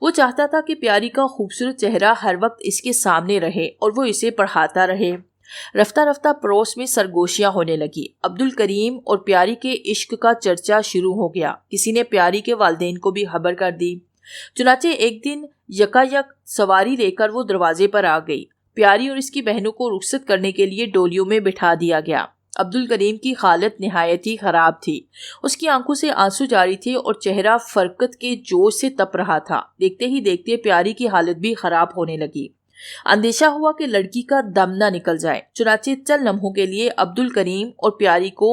وہ چاہتا تھا کہ پیاری کا خوبصورت چہرہ ہر وقت اس کے سامنے رہے اور وہ اسے پڑھاتا رہے۔ رفتہ رفتہ پڑوس میں سرگوشیاں ہونے لگی۔ عبدالکریم اور پیاری کے عشق کا چرچا شروع ہو گیا۔ کسی نے پیاری کے والدین کو بھی خبر کر دی۔ چنانچہ ایک دن یکایک سواری لے کر وہ دروازے پر آ گئی۔ پیاری اور اس کی بہنوں کو رخصت کرنے کے لیے ڈولیوں میں بٹھا دیا گیا۔ عبدالکریم کی حالت نہایت ہی خراب تھی۔ اس کی آنکھوں سے آنسو جاری تھے اور چہرہ فرقت کے جوش سے تپ رہا تھا۔ دیکھتے ہی دیکھتے پیاری کی حالت بھی خراب ہونے لگی۔ اندیشہ ہوا کہ لڑکی کا دم نہ نکل جائے، چنانچہ چند لمحوں کے لیے عبدالکریم اور پیاری کو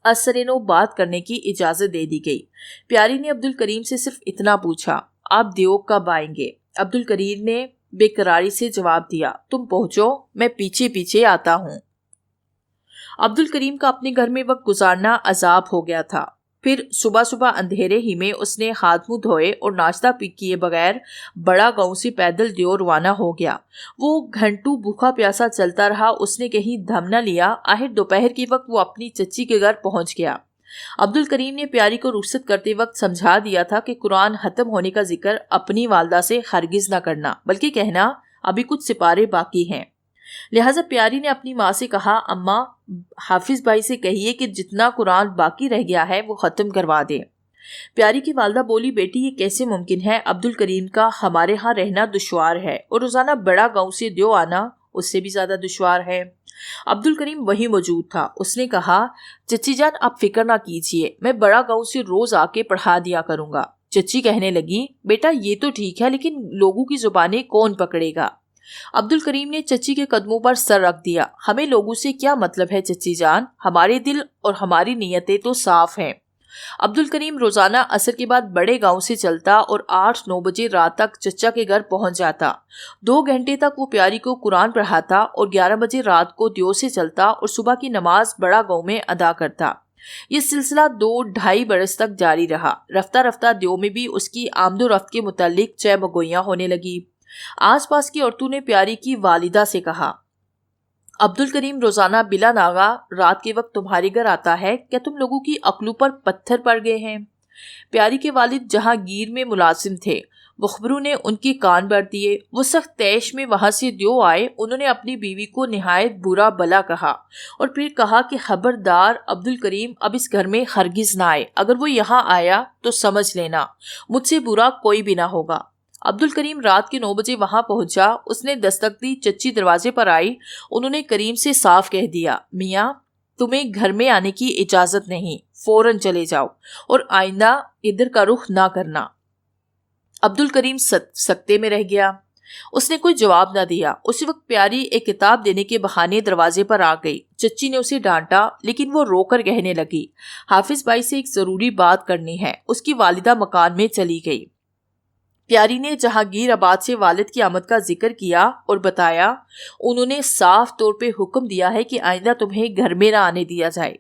اثر نو بات کرنے کی اجازت دے دی گئی۔ پیاری نے عبدالکریم سے صرف اتنا پوچھا، آپ دیو کب آئیں گے؟ عبدالکریم نے بے قراری سے جواب دیا، تم پہنچو، میں پیچھے پیچھے آتا ہوں۔ عبدالکریم کا اپنے گھر میں وقت گزارنا عذاب ہو گیا تھا۔ پھر صبح صبح اندھیرے ہی میں اس نے ہاتھ منہ دھوئے اور ناشتہ کیے بغیر بڑا گاؤں سے پیدل دیو روانہ ہو گیا۔ وہ گھنٹوں بھوکا پیاسا چلتا رہا، اس نے کہیں دم نہ لیا۔ آخر دوپہر کے وقت وہ اپنی چچی کے گھر پہنچ گیا۔ عبدالکریم نے پیاری کو رخصت کرتے وقت سمجھا دیا تھا کہ قرآن ختم ہونے کا ذکر اپنی والدہ سے ہرگز نہ کرنا، بلکہ کہنا ابھی کچھ سپارے باقی ہیں۔ لہٰذا پیاری نے اپنی ماں سے کہا، اماں حافظ بھائی سے کہیے کہ جتنا قرآن باقی رہ گیا ہے وہ ختم کروا دے۔ پیاری کی والدہ بولی، بیٹی یہ کیسے ممکن ہے؟ عبدالکریم کا ہمارے ہاں رہنا دشوار ہے اور روزانہ بڑا گاؤں سے دیو آنا اس سے بھی زیادہ دشوار ہے۔ عبدالکریم وہی موجود تھا۔ اس نے کہا، چچی جان آپ فکر نہ کیجیے، میں بڑا گاؤں سے روز آ کے پڑھا دیا کروں گا۔ چچی کہنے لگی، بیٹا یہ تو ٹھیک ہے لیکن لوگوں کی زبانیں کون پکڑے گا؟ عبدالکریم نے چچی کے قدموں پر سر رکھ دیا۔ ہمیں لوگوں سے کیا مطلب ہے چچی جان، ہمارے دل اور ہماری نیتیں تو صاف ہیں۔ عبدالکریم روزانہ عصر کے بعد بڑے گاؤں سے چلتا اور 8-9 بجے رات تک چچا کے گھر پہنچ جاتا۔ 2 گھنٹے تک وہ پیاری کو قرآن پڑھاتا اور 11 بجے رات کو دیو سے چلتا اور صبح کی نماز بڑا گاؤں میں ادا کرتا۔ یہ سلسلہ 2-2.5 برس تک جاری رہا۔ رفتہ رفتہ دیو میں بھی اس کی آمد و رفت کے متعلق چہ مگوئیاں ہونے لگی۔ آس پاس کی عورتوں نے پیاری کی والدہ سے کہا، عبدالکریم روزانہ بلا ناغہ رات کے وقت تمہارے گھر آتا ہے، کیا تم لوگوں کی عقلوں پر پتھر پڑ گئے ہیں؟ پیاری کے والد جہانگیر میں ملازم تھے۔ مخبروں نے ان کے کان بھر دیے۔ وہ سخت تیش میں وہاں سے دیو آئے۔ انہوں نے اپنی بیوی کو نہایت برا بلا کہا اور پھر کہا کہ خبردار عبدالکریم اب اس گھر میں ہرگز نہ آئے۔ اگر وہ یہاں آیا تو سمجھ لینا مجھ سے برا کوئی بھی نہ ہوگا۔ عبدالکریم رات کے 9 بجے وہاں پہنچا۔ اس نے دستک دی، چچی دروازے پر آئی۔ انہوں نے کریم سے صاف کہہ دیا، میاں تمہیں گھر میں آنے کی اجازت نہیں، فوراً چلے جاؤ اور آئندہ ادھر کا رخ نہ کرنا۔ عبدالکریم سکتے میں رہ گیا۔ اس نے کوئی جواب نہ دیا۔ اسی وقت پیاری ایک کتاب دینے کے بہانے دروازے پر آ گئی۔ چچی نے اسے ڈانٹا لیکن وہ رو کر کہنے لگی، حافظ بھائی سے ایک ضروری بات کرنی ہے۔ اس کی والدہ مکان میں چلی گئی۔ پیاری نے جہانگیر آباد سے والد کی آمد کا ذکر کیا اور بتایا، انہوں نے صاف طور پہ حکم دیا ہے کہ آئندہ تمہیں گھر میں نہ آنے دیا جائے۔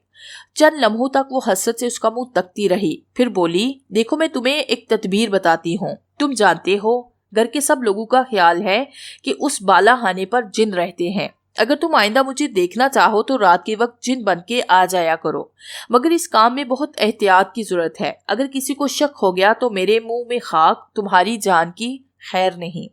چند لمحوں تک وہ حسرت سے اس کا منہ تکتی رہی، پھر بولی، دیکھو میں تمہیں ایک تدبیر بتاتی ہوں۔ تم جانتے ہو گھر کے سب لوگوں کا خیال ہے کہ اس بالا خانے پر جن رہتے ہیں۔ اگر تم آئندہ مجھے دیکھنا چاہو تو رات کے وقت جن بن کے آ جایا کرو، مگر اس کام میں بہت احتیاط کی ضرورت ہے۔ اگر کسی کو شک ہو گیا تو میرے منہ میں خاک، تمہاری جان کی خیر نہیں۔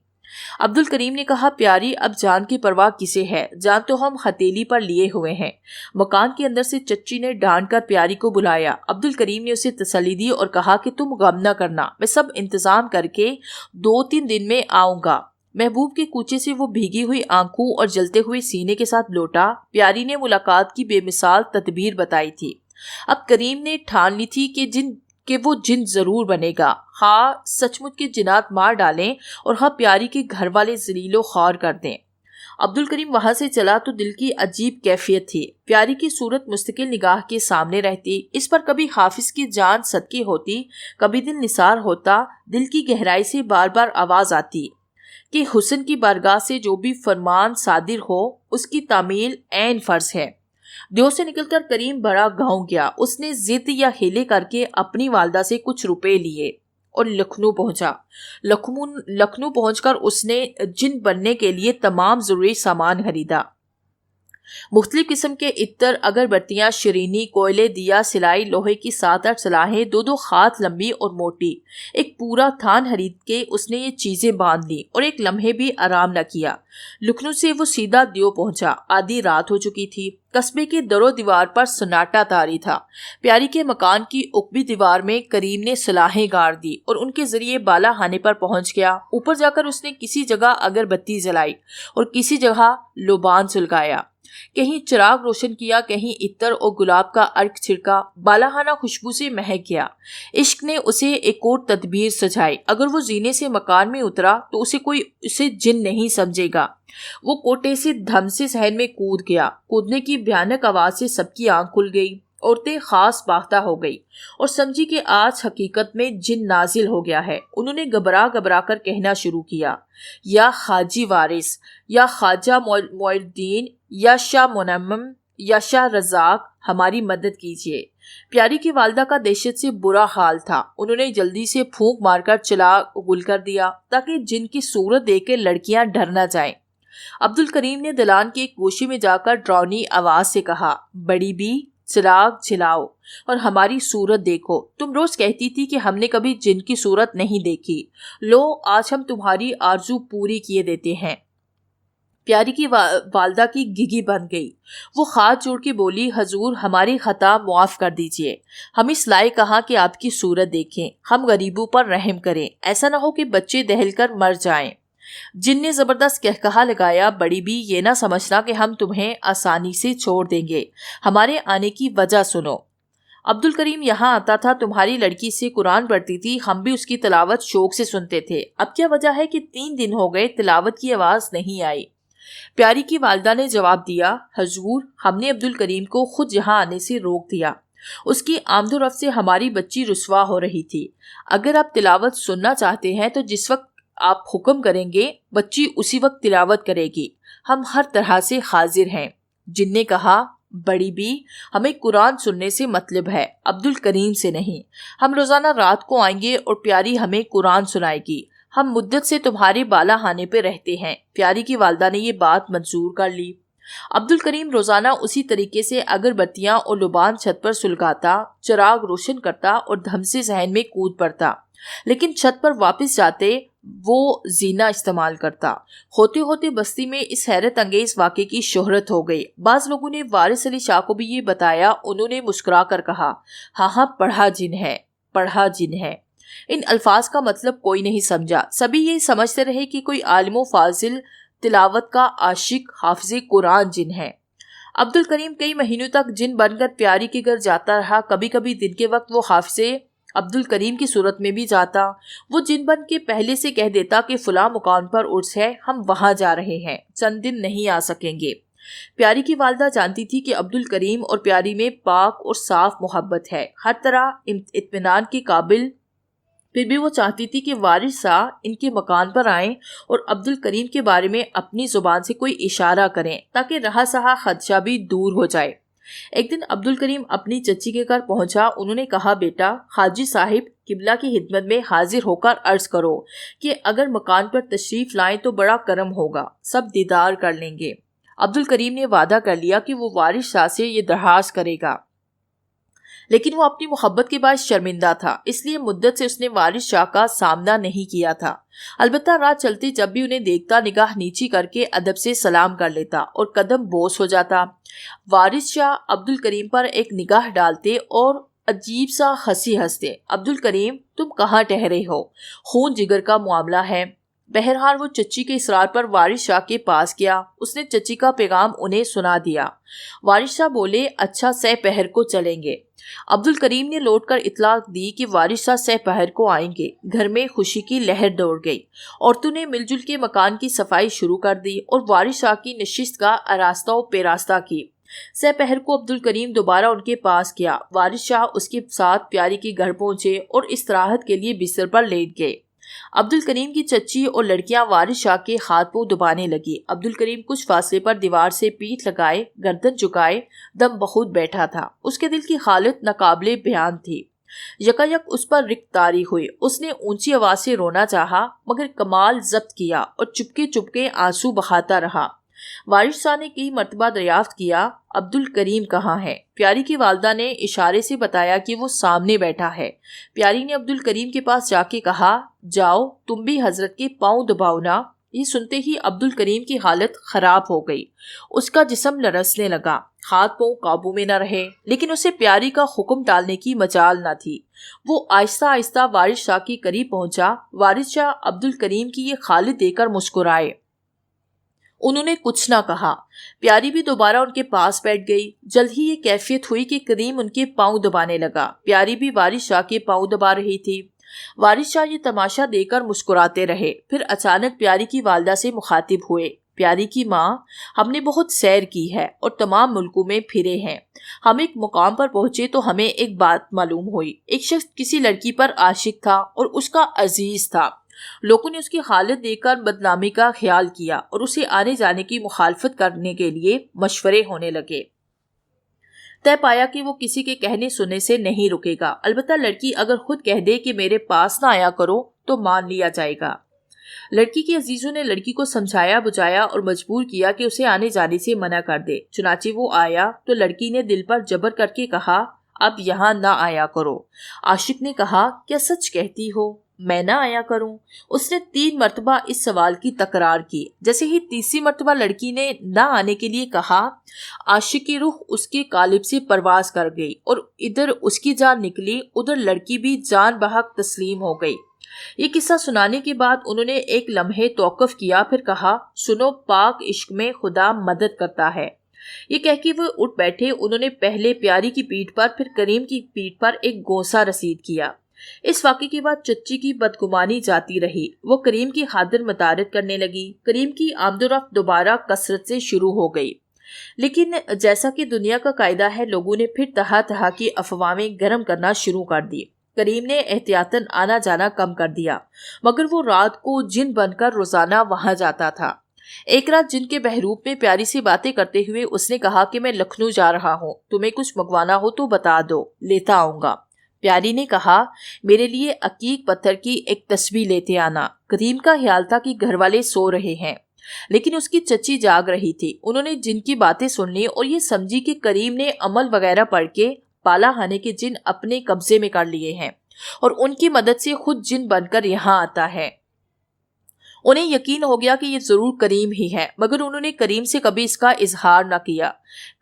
عبدالکریم نے کہا، پیاری اب جان کی پرواہ کسے ہے، جان تو ہم ہتھیلی پر لیے ہوئے ہیں۔ مکان کے اندر سے چچی نے ڈانٹ کر پیاری کو بلایا۔ عبدالکریم نے اسے تسلی دی اور کہا کہ تم غم نہ کرنا، میں سب انتظام کر کے 2-3 دن میں آؤں گا۔ محبوب کے کوچے سے وہ بھیگی ہوئی آنکھوں اور جلتے ہوئے سینے کے ساتھ لوٹا۔ پیاری نے ملاقات کی بے مثال تدبیر بتائی تھی۔ اب کریم نے ٹھان لی تھی کہ وہ جن ضرور بنے گا، ہاں سچ مچ کے جنات مار ڈالیں اور ہاں پیاری کے گھر والے ذلیل و خوار کر دیں۔ عبدالکریم وہاں سے چلا تو دل کی عجیب کیفیت تھی۔ پیاری کی صورت مستقل نگاہ کے سامنے رہتی، اس پر کبھی حافظ کی جان صدقے ہوتی، کبھی دل نثار ہوتا۔ دل کی گہرائی سے بار بار آواز آتی کہ حسن کی بارگاہ سے جو بھی فرمان صادر ہو اس کی تعمیل عین فرض ہے۔ دیو سے نکل کر کریم بڑا گاؤں گیا۔ اس نے ضد یا ہیلے کر کے اپنی والدہ سے کچھ روپے لیے اور لکھنؤ پہنچا۔ لکھنؤ پہنچ کر اس نے جن بننے کے لیے تمام ضروری سامان خریدا۔ مختلف قسم کے عطر، اگربتیاں، شیرینی، کوئلے، دیا، سلائی، لوہے کی 7-8 سلاحیں، 2 ہاتھ لمبی اور موٹی، ایک پورا تھان خرید کے اس نے یہ چیزیں باندھ لی اور ایک لمحے بھی آرام نہ کیا۔ لکھنؤ سے وہ سیدھا دیو پہنچا۔ آدھی رات ہو چکی تھی۔ قصبے کے در و دیوار پر سناٹا طاری تھا۔ پیاری کے مکان کی اوپری دیوار میں کریم نے سلاحیں گاڑ دی اور ان کے ذریعے بالا خانے پر پہنچ گیا۔ اوپر جا کر اس نے کسی جگہ اگربتی جلائی اور کسی جگہ لوبان سلگایا، کہیں چراغ روشن کیا، کہیں عطر اور گلاب کا عرق چھڑکا۔ بالا خانہ خوشبو سے مہک گیا۔ عشق نے اسے ایک اور تدبیر سجھائی، اگر وہ زینے سے مکان میں اترا تو کوئی اسے جن نہیں سمجھے گا۔ وہ کوٹے سے دھم سے صحن میں کود گیا۔ کودنے کی بھیانک آواز سے سب کی آنکھ کھل گئی۔ عورتیں خاص باختہ ہو گئی اور سمجھی کہ آج حقیقت میں جن نازل ہو گیا ہے۔ انہوں نے گھبرا گھبرا کر کہنا شروع کیا، یا خاجی وارث، یا خواجہ معین الدین، یا شاہ منمم، یا شاہ رزاق، ہماری مدد کیجیے۔ پیاری کی والدہ کا دہشت سے برا حال تھا۔ انہوں نے جلدی سے پھونک مار کر چراغ گل کر دیا تاکہ جن کی صورت دیکھ کے لڑکیاں ڈر نہ جائیں۔ عبد الکریم نے دلان کے ایک گوشے میں جا کر ڈراؤنی آواز سے کہا، بڑی بی، چراغ جلاؤ اور ہماری صورت دیکھو۔ تم روز کہتی تھی کہ ہم نے کبھی جن کی صورت نہیں دیکھی، لو آج ہم تمہاری آرزو پوری کیے دیتے ہیں۔ پیاری کی والدہ کی گگی بن گئی۔ وہ ہاتھ جوڑ کے بولی، حضور ہماری خطا معاف کر دیجئے، ہم اس لائق کہاں کہ آپ کی صورت دیکھیں، ہم غریبوں پر رحم کریں، ایسا نہ ہو کہ بچے دہل کر مر جائیں۔ جن نے زبردست کہکہا لگایا، بڑی بھی یہ نہ سمجھنا کہ ہم تمہیں آسانی سے چھوڑ دیں گے، ہمارے آنے کی وجہ سنو۔ عبد الکریم یہاں آتا تھا، تمہاری لڑکی سے قرآن پڑھتی تھی، ہم بھی اس کی تلاوت شوق سے سنتے تھے، اب کیا وجہ ہے کہ 3 دن ہو گئے تلاوت کی آواز نہیں آئی؟ پیاری کی والدہ نے جواب دیا، حضور ہم نے عبد الکریم کو خود یہاں آنے سے روک دیا، اس کی آمد و رفت سے ہماری بچی رسوا ہو رہی تھی، اگر آپ تلاوت سننا چاہتے ہیں تو جس وقت آپ حکم کریں گے بچی اسی وقت تلاوت کرے گی، ہم ہر طرح سے حاضر ہیں۔ جن نے کہا، بڑی بی ہمیں قرآن سننے سے مطلب ہے، عبد الکریم سے نہیں، ہم روزانہ رات کو آئیں گے اور پیاری ہمیں قرآن سنائے گی، ہم مدت سے تمہارے بالا خانے پہ رہتے ہیں۔ پیاری کی والدہ نے یہ بات منظور کر لی۔ عبد الکریم روزانہ اسی طریقے سے اگربتیاں اور لبان چھت پر سلگاتا، چراغ روشن کرتا اور دھم سے صحن میں کود پڑتا، لیکن چھت پر واپس جاتے وہ زینہ استعمال کرتا۔ ہوتے ہوتے بستی میں اس حیرت انگیز واقعے کی شہرت ہو گئی۔ بعض لوگوں نے وارث علی شاہ کو بھی یہ بتایا، انہوں نے مسکرا کر کہا، ہاں ہاں پڑھا جن ہے، پڑھا جن ہے۔ ان الفاظ کا مطلب کوئی نہیں سمجھا، سبھی یہ سمجھتے رہے کہ کوئی عالم و فاضل تلاوت کا عاشق حافظ قرآن جن ہے۔ عبد الکریم کئی مہینوں تک جن بن کر پیاری کے گھر جاتا رہا، کبھی کبھی دن کے وقت وہ حافظ عبد الکریم کی صورت میں بھی جاتا۔ وہ جن بن کے پہلے سے کہہ دیتا کہ فلاں مقام پر عرس ہے، ہم وہاں جا رہے ہیں، چند دن نہیں آ سکیں گے۔ پیاری کی والدہ جانتی تھی کہ عبد الکریم اور پیاری میں پاک اور صاف محبت ہے، ہر طرح اطمینان کے قابل، پھر بھی وہ چاہتی تھی کہ وارث صاحب ان کے مکان پر آئیں اور عبد الکریم کے بارے میں اپنی زبان سے کوئی اشارہ کریں تاکہ رہا سہا خدشہ بھی دور ہو جائے۔ ایک دن عبد الکریم اپنی چچی کے گھر پہنچا۔ انہوں نے کہا، بیٹا حاجی صاحب قبلہ کی خدمت میں حاضر ہو کر عرض کرو کہ اگر مکان پر تشریف لائیں تو بڑا کرم ہوگا، سب دیدار کر لیں گے۔ عبد الکریم نے وعدہ کر لیا کہ وہ وارث شاہ سے یہ درخواست کرے گا، لیکن وہ اپنی محبت کے باعث شرمندہ تھا، اس لیے مدت سے اس نے وارث شاہ کا سامنا نہیں کیا تھا۔ البتہ راہ چلتے جب بھی انہیں دیکھتا نگاہ نیچی کر کے ادب سے سلام کر لیتا اور قدم بوس ہو جاتا۔ وارث شاہ عبد الکریم پر ایک نگاہ ڈالتے اور عجیب سا ہنسی ہنستے۔ عبد الکریم تم کہاں ٹھہرے ہو؟ خون جگر کا معاملہ ہے۔ بہرحال وہ چچی کے اصرار پر وارث شاہ کے پاس گیا۔ اس نے چچی کا پیغام انہیں سنا دیا۔ وارث شاہ بولے، اچھا سہ پہر کو چلیں گے۔ عبد الکریم نے لوٹ کر اطلاع دی کہ وارث شاہ سہ پہر کو آئیں گے۔ گھر میں خوشی کی لہر دوڑ گئی۔ عورتوں نے مل جل کے مکان کی صفائی شروع کر دی اور وارث شاہ کی نشست کا آراستہ و پیراستہ کی۔ سہ پہر کو عبد الکریم دوبارہ ان کے پاس گیا۔ وارث شاہ اس کے ساتھ پیاری کے گھر پہنچے اور استراحت کے لیے بستر پر لیٹ گئے۔ عبد الکریم کی چچی اور لڑکیاں وارث شاہ کے ہاتھ پاؤں دبانے لگی۔ عبد الکریم کچھ فاصلے پر دیوار سے پیٹھ لگائے، گردن جھکائے دم بخود بیٹھا تھا۔ اس کے دل کی حالت ناقابل بیان تھی۔ یکایک اس پر رکت طاری ہوئی۔ اس نے اونچی آواز سے رونا چاہا مگر کمال ضبط کیا اور چپکے چپکے آنسو بہاتا رہا۔ وارث شاہ نے کئی مرتبہ دریافت کیا عبد الکریم کہاں ہے؟ پیاری کی والدہ نے اشارے سے بتایا کہ وہ سامنے بیٹھا ہے۔ پیاری نے عبد الکریم کے پاس جا کے کہا، جاؤ تم بھی حضرت کے پاؤں دباؤ نا۔ یہ سنتے ہی عبد الکریم کی حالت خراب ہو گئی، اس کا جسم لرزنے لگا، ہاتھ پاؤں قابو میں نہ رہے، لیکن اسے پیاری کا حکم ٹالنے کی مجال نہ تھی۔ وہ آہستہ آہستہ وارث شاہ کے قریب پہنچا۔ وارث شاہ عبد الکریم کی یہ حالت دیکھ کر مسکرائے۔ انہوں نے کچھ نہ کہا۔ پیاری بھی دوبارہ ان کے پاس بیٹھ گئی۔ جلد ہی یہ کیفیت ہوئی کہ کریم ان کے پاؤں دبانے لگا۔ پیاری بھی وارث شاہ کے پاؤں دبا رہی تھی۔ وارث شاہ یہ تماشا دیکھ کر مسکراتے رہے، پھر اچانک پیاری کی والدہ سے مخاطب ہوئے، پیاری کی ماں، ہم نے بہت سیر کی ہے اور تمام ملکوں میں پھرے ہیں۔ ہم ایک مقام پر پہنچے تو ہمیں ایک بات معلوم ہوئی، ایک شخص کسی لڑکی پر عاشق تھا اور اس کا عزیز تھا۔ لوگوں نے اس کی حالت دیکھ کر بدنامی کا خیال کیا اور اسے آنے جانے کی مخالفت کرنے کے لیے مشورے ہونے لگے۔ طے پایا کہ وہ کسی کے کہنے سننے سے نہیں رکے گا، البتہ لڑکی اگر خود کہہ دے کہ میرے پاس نہ آیا کرو تو مان لیا جائے گا۔ لڑکی کے عزیزوں نے لڑکی کو سمجھایا بجھایا اور مجبور کیا کہ اسے آنے جانے سے منع کر دے۔ چنانچہ وہ آیا تو لڑکی نے دل پر جبر کر کے کہا، اب یہاں نہ آیا کرو۔ عاشق نے کہا، کیا سچ کہتی ہو؟ میں نہ آیا کروں؟ اس نے 3 مرتبہ اس سوال کی تکرار کی۔ جیسے ہی تیسری مرتبہ لڑکی نے نہ آنے کے لیے کہا، عاشق کی روح اس کے قالب سے پرواز کر گئی اور ادھر اس کی جان نکلی، ادھر لڑکی بھی جان بحق تسلیم ہو گئی۔ یہ قصہ سنانے کے بعد انہوں نے ایک لمحے توقف کیا، پھر کہا، سنو، پاک عشق میں خدا مدد کرتا ہے۔ یہ کہہ کے وہ اٹھ بیٹھے۔ انہوں نے پہلے پیاری کی پیٹھ پر پھر کریم کی پیٹھ پر ایک گونسا رسید کیا۔ اس واقعے کے بعد چچی کی بدگمانی جاتی رہی۔ وہ کریم کی خاطر مطارد کرنے لگی۔ کریم کی آمد و رفت دوبارہ کثرت سے شروع ہو گئی، لیکن جیسا کہ دنیا کا قاعدہ ہے، لوگوں نے پھر طرح طرح کی افواہیں گرم کرنا شروع کر دی۔ کریم نے احتیاطاً آنا جانا کم کر دیا، مگر وہ رات کو جن بن کر روزانہ وہاں جاتا تھا۔ ایک رات جن کے بحروب میں پیاری سے باتیں کرتے ہوئے اس نے کہا کہ میں لکھنؤ جا رہا ہوں، تمہیں کچھ منگوانا ہو تو بتا دو، لیتا آؤں گا۔ پیاری نے کہا، میرے لیے عقیق پتھر کی ایک تسبیح لیتے آنا۔ کریم کا خیال تھا کہ گھر والے سو رہے ہیں، لیکن اس کی چچی جاگ رہی تھی۔ انہوں نے جن کی باتیں سن لی اور یہ سمجھی کہ کریم نے عمل وغیرہ پڑھ کے پالا خانے کے جن اپنے قبضے میں کر لیے ہیں اور ان کی مدد سے خود جن بن کر یہاں آتا ہے۔ انہیں یقین ہو گیا کہ یہ ضرور کریم ہی ہے، مگر انہوں نے کریم سے کبھی اس کا اظہار نہ کیا۔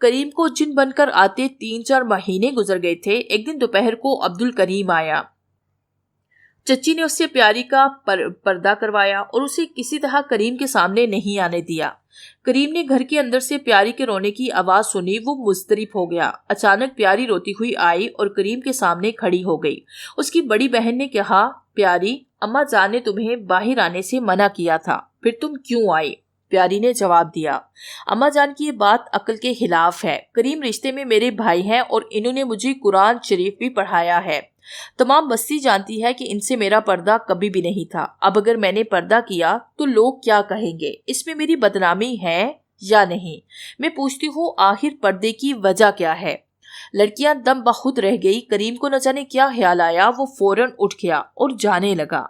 کریم کو جن بن کر آتے 3-4 مہینے گزر گئے تھے۔ ایک دن دوپہر کو عبد الکریم آیا۔ چچی نے اس سے پیاری کا پردہ کروایا اور اسے کسی طرح کریم کے سامنے نہیں آنے دیا۔ کریم نے گھر کے اندر سے پیاری کے رونے کی آواز سنی، وہ مضطرب ہو گیا۔ اچانک پیاری روتی ہوئی آئی اور کریم کے سامنے کھڑی ہو گئی۔ اس کی بڑی بہن نے کہا، پیاری، اماں جان نے تمہیں باہر آنے سے منع کیا تھا، پھر تم کیوں آئی؟ پیاری نے جواب دیا، اماں جان کی یہ بات عقل کے خلاف ہے۔ کریم رشتے میں میرے بھائی ہیں اور انہوں نے مجھے قرآن شریف بھی پڑھایا ہے۔ تمام بستی جانتی ہے کہ ان سے میرا پردہ کبھی بھی نہیں تھا۔ اب اگر میں نے پردہ کیا تو لوگ کیا کہیں گے؟ اس میں میری بدنامی ہے یا نہیں؟ میں پوچھتی ہوں، آخر پردے کی وجہ کیا ہے؟ لڑکیاں دم بخود رہ گئی۔ کریم کو نہ جانے کیا خیال آیا، وہ فوراً اٹھ گیا اور جانے لگا۔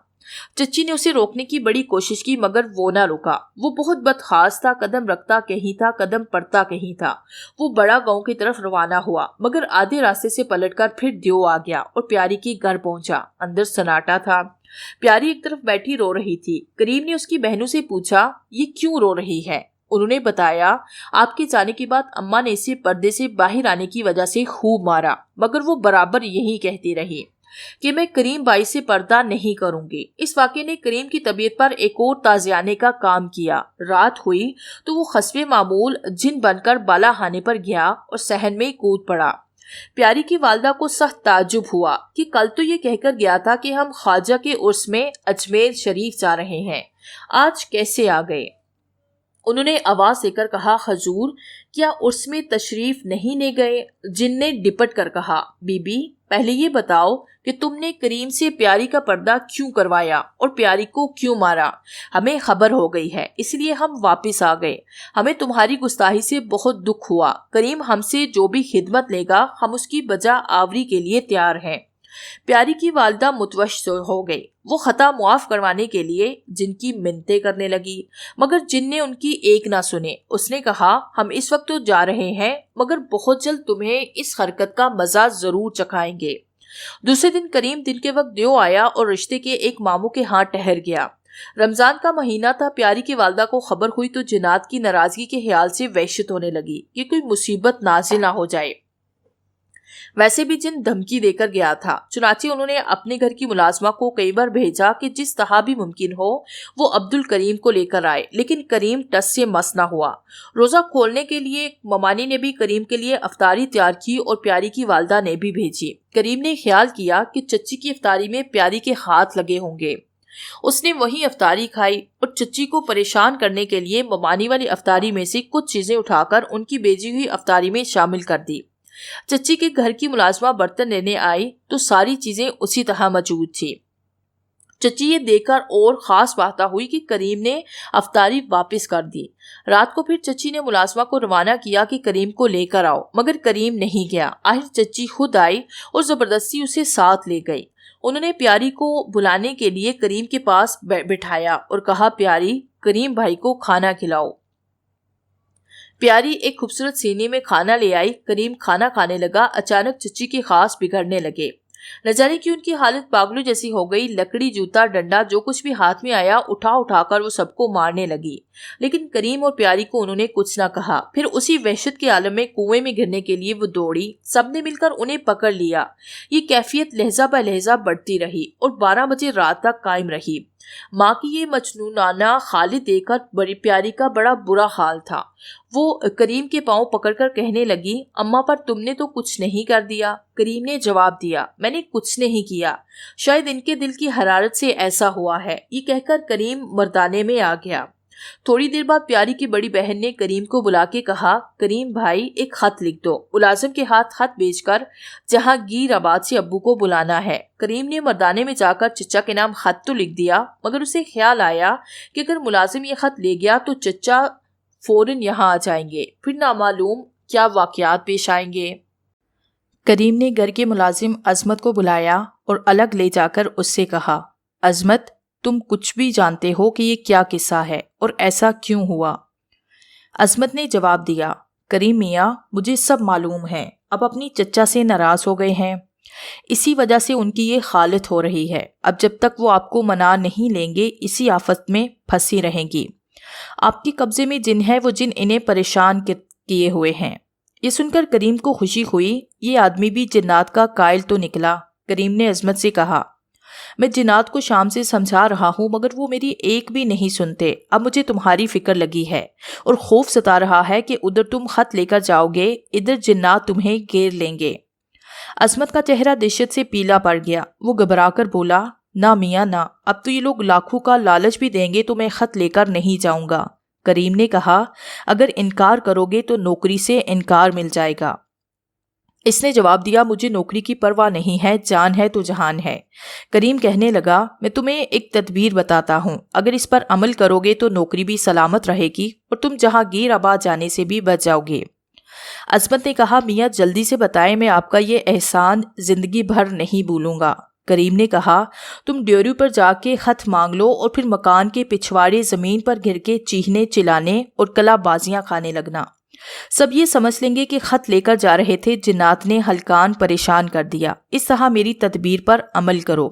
چچی نے اسے روکنے کی بڑی کوشش کی، مگر وہ نہ رکا۔ وہ بہت بدخواص تھا، قدم رکھتا کہیں تھا، قدم پڑتا کہیں تھا۔ وہ بڑا گاؤں کی طرف روانہ ہوا، مگر آدھے راستے سے پلٹ کر پھر دیو آ گیا اور پیاری کے گھر پہنچا۔ اندر سناٹا تھا۔ پیاری ایک طرف بیٹھی رو رہی تھی۔ کریم نے اس کی بہنوں سے پوچھا، یہ کیوں رو رہی ہے؟ انہوں نے بتایا، آپ کے جانے کے بعد اماں نے اسے پردے سے باہر آنے کی وجہ سے خوب مارا، مگر وہ برابر یہی کہتی رہی کہ میں کریم بائی سے پردہ نہیں کروں گی۔ اس واقعے نے کریم کی طبیعت پر ایک اور تازیانے کا کام کیا۔ رات ہوئی تو وہ حسب معمول جن بن کر بالا خانے پر گیا اور صحن میں کود پڑا۔ پیاری کی والدہ کو سخت تعجب ہوا کہ کل تو یہ کہہ کر گیا تھا کہ ہم خواجہ کے عرس میں اجمیر شریف جا رہے ہیں، آج کیسے آ گئے؟ انہوں نے آواز دے کر کہا، حضور، کیا عرس میں تشریف نہیں لے گئے؟ جن نے ڈپٹ کر کہا، بی بی، پہلے یہ بتاؤ کہ تم نے کریم سے پیاری کا پردہ کیوں کروایا اور پیاری کو کیوں مارا؟ ہمیں خبر ہو گئی ہے، اس لیے ہم واپس آ گئے۔ ہمیں تمہاری گستاخی سے بہت دکھ ہوا۔ کریم ہم سے جو بھی خدمت لے گا، ہم اس کی بجا آوری کے لیے تیار ہیں۔ پیاری کی والدہ متوش ہو گئی۔ وہ خطا معاف کروانے کے لیے جن کی منتیں کرنے لگی، مگر جن نے ان کی ایک نہ سنے۔ اس نے کہا، ہم اس وقت تو جا رہے ہیں، مگر بہت جلد تمہیں اس حرکت کا مزہ ضرور چکھائیں گے۔ دوسرے دن کریم دن کے وقت دیو آیا اور رشتے کے ایک ماموں کے ہاں ٹھہر گیا۔ رمضان کا مہینہ تھا۔ پیاری کی والدہ کو خبر ہوئی تو جنات کی ناراضگی کے خیال سے وحشت ہونے لگی کہ کوئی مصیبت نازل نہ ہو جائے۔ ویسے بھی جن دھمکی دے کر گیا تھا، چنانچہ انہوں نے اپنے گھر کی ملازمہ کو کئی بار بھیجا کہ جس طرح بھی ممکن ہو وہ عبد الکریم کو لے کر آئے، لیکن کریم ٹس سے مس نہ ہوا۔ روزہ کھولنے کے لیے ممانی نے بھی کریم کے لیے افطاری تیار کی اور پیاری کی والدہ نے بھی بھیجی۔ کریم نے خیال کیا کہ چچی کی افطاری میں پیاری کے ہاتھ لگے ہوں گے۔ اس نے وہی افطاری کھائی اور چچی کو پریشان کرنے کے لیے ممانی والی افطاری میں سے کچھ چیزیں اٹھا کر ان کی بھیجی ہوئی افطاری میں شامل کر دی۔ چچی کے گھر کی ملازمہ برتن لینے آئی تو ساری چیزیں اسی طرح موجود تھی۔ چچی یہ دیکھ کر اور خاص بات ہوئی کہ کریم نے افطاری واپس کر دی۔ رات کو پھر چچی نے ملازمہ کو روانہ کیا کہ کریم کو لے کر آؤ، مگر کریم نہیں گیا۔ آخر چچی خود آئی اور زبردستی اسے ساتھ لے گئی۔ انہوں نے پیاری کو بلانے کے لیے کریم کے پاس بٹھایا اور کہا، پیاری، کریم بھائی کو کھانا کھلاؤ۔ پیاری ایک خوبصورت سینے میں کھانا لے آئی۔ کریم کھانا کھانے لگا۔ اچانک چچی کے خاص بگڑنے لگے۔ نہ جانے کہ ان کی حالت پاگلوں جیسی ہو گئی۔ لکڑی، جوتا، ڈنڈا، جو کچھ بھی ہاتھ میں آیا اٹھا کر وہ سب کو مارنے لگی، لیکن کریم اور پیاری کو انہوں نے کچھ نہ کہا۔ پھر اسی وحشت کے عالم میں کنویں میں گرنے کے لیے وہ دوڑی۔ سب نے مل کر انہیں پکڑ لیا۔ یہ کیفیت لہجہ بہ لہجہ بڑھتی رہی اور 12 بجے رات تک قائم رہی۔ ماں کی یہ مجنونانہ حالت دیکھ کر بڑی پیاری کا بڑا برا حال تھا۔ وہ کریم کے پاؤں پکڑ کر کہنے لگی، اماں پر تم نے تو کچھ نہیں کر دیا؟ کریم نے جواب دیا، میں نے کچھ نہیں کیا، شاید ان کے دل کی حرارت سے ایسا ہوا ہے۔ یہ کہہ کر کریم مردانے میں آ گیا۔ تھوڑی دیر بعد پیاری کی بڑی بہن نے کریم کو بلا کے کہا، کریم بھائی ایک خط لکھ دو، ملازم کے ہاتھ خط بھیج کر جہانگیر آباد سے ابو کو بلانا ہے۔ کریم نے مردانے میں جا کر چچا کے نام خط تو لکھ دیا، مگر اسے خیال آیا کہ اگر ملازم یہ خط لے گیا تو چچا فوراً یہاں آ جائیں گے، پھر نامعلوم کیا واقعات پیش آئیں گے۔ کریم نے گھر کے ملازم عظمت کو بلایا اور الگ لے جا کر اس سے کہا، عظمت، تم کچھ بھی جانتے ہو کہ یہ کیا قصہ ہے اور ایسا کیوں ہوا؟ عظمت نے جواب دیا، کریم میاں، مجھے سب معلوم ہے۔ اب اپنی چچا سے ناراض ہو گئے ہیں، اسی وجہ سے ان کی یہ حالت ہو رہی ہے۔ اب جب تک وہ آپ کو منا نہیں لیں گے اسی آفت میں پھنسی رہیں گی۔ آپ کے قبضے میں جن ہے، وہ جن انہیں پریشان کیے ہوئے ہیں۔ یہ سن کر کریم کو خوشی ہوئی، یہ آدمی بھی جنات کا قائل تو نکلا۔ کریم نے عظمت سے کہا، میں جنات کو شام سے سمجھا رہا ہوں مگر وہ میری ایک بھی نہیں سنتے۔ اب مجھے تمہاری فکر لگی ہے اور خوف ستا رہا ہے کہ ادھر تم خط لے کر جاؤ گے، ادھر جنات تمہیں گھیر لیں گے۔ عظمت کا چہرہ دہشت سے پیلا پڑ گیا۔ وہ گھبرا کر بولا، نہ میاں نہ، اب تو یہ لوگ لاکھوں کا لالچ بھی دیں گے تو میں خط لے کر نہیں جاؤں گا۔ کریم نے کہا، اگر انکار کرو گے تو نوکری سے انکار مل جائے گا۔ اس نے جواب دیا، مجھے نوکری کی پرواہ نہیں ہے، جان ہے تو جہان ہے۔ کریم کہنے لگا، میں تمہیں ایک تدبیر بتاتا ہوں، اگر اس پر عمل کرو گے تو نوکری بھی سلامت رہے گی اور تم جہانگیر آباد جانے سے بھی بچ جاؤ گے۔ عظمت نے کہا، میاں جلدی سے بتائیں، میں آپ کا یہ احسان زندگی بھر نہیں بھولوں گا۔ کریم نے کہا، تم ڈیوری پر جا کے خط مانگ لو اور پھر مکان کے پچھواڑے زمین پر گر کے چیخنے چلانے اور کلا بازیاں کھانے لگنا۔ سب یہ سمجھ لیں گے کہ خط لے کر جا رہے تھے، جنات نے ہلکان پریشان کر دیا۔ اس طرح میری تدبیر پر عمل کرو۔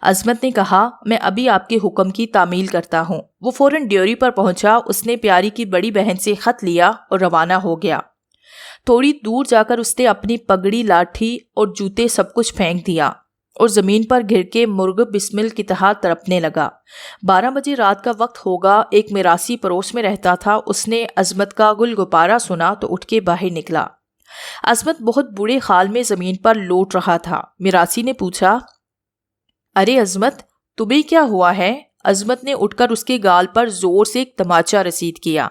عظمت نے کہا، میں ابھی آپ کے حکم کی تعمیل کرتا ہوں۔ وہ فوراً ڈیوری پر پہنچا۔ اس نے پیاری کی بڑی بہن سے خط لیا اور روانہ ہو گیا۔ تھوڑی دور جا کر اس نے اپنی پگڑی، لاٹھی اور جوتے سب کچھ پھینک دیا اور زمین پر گر کے مرغ بسمل کی طرح تڑپنے لگا۔ 12 بجے رات کا وقت ہوگا۔ ایک میراثی پڑوس میں رہتا تھا، اس نے عظمت کا گل گپارا سنا تو اٹھ کے باہر نکلا۔ عظمت بہت برے حال میں زمین پر لوٹ رہا تھا۔ میراثی نے پوچھا، ارے عظمت، تمہیں کیا ہوا ہے؟ عظمت نے اٹھ کر اس کے گال پر زور سے ایک تماچا رسید کیا۔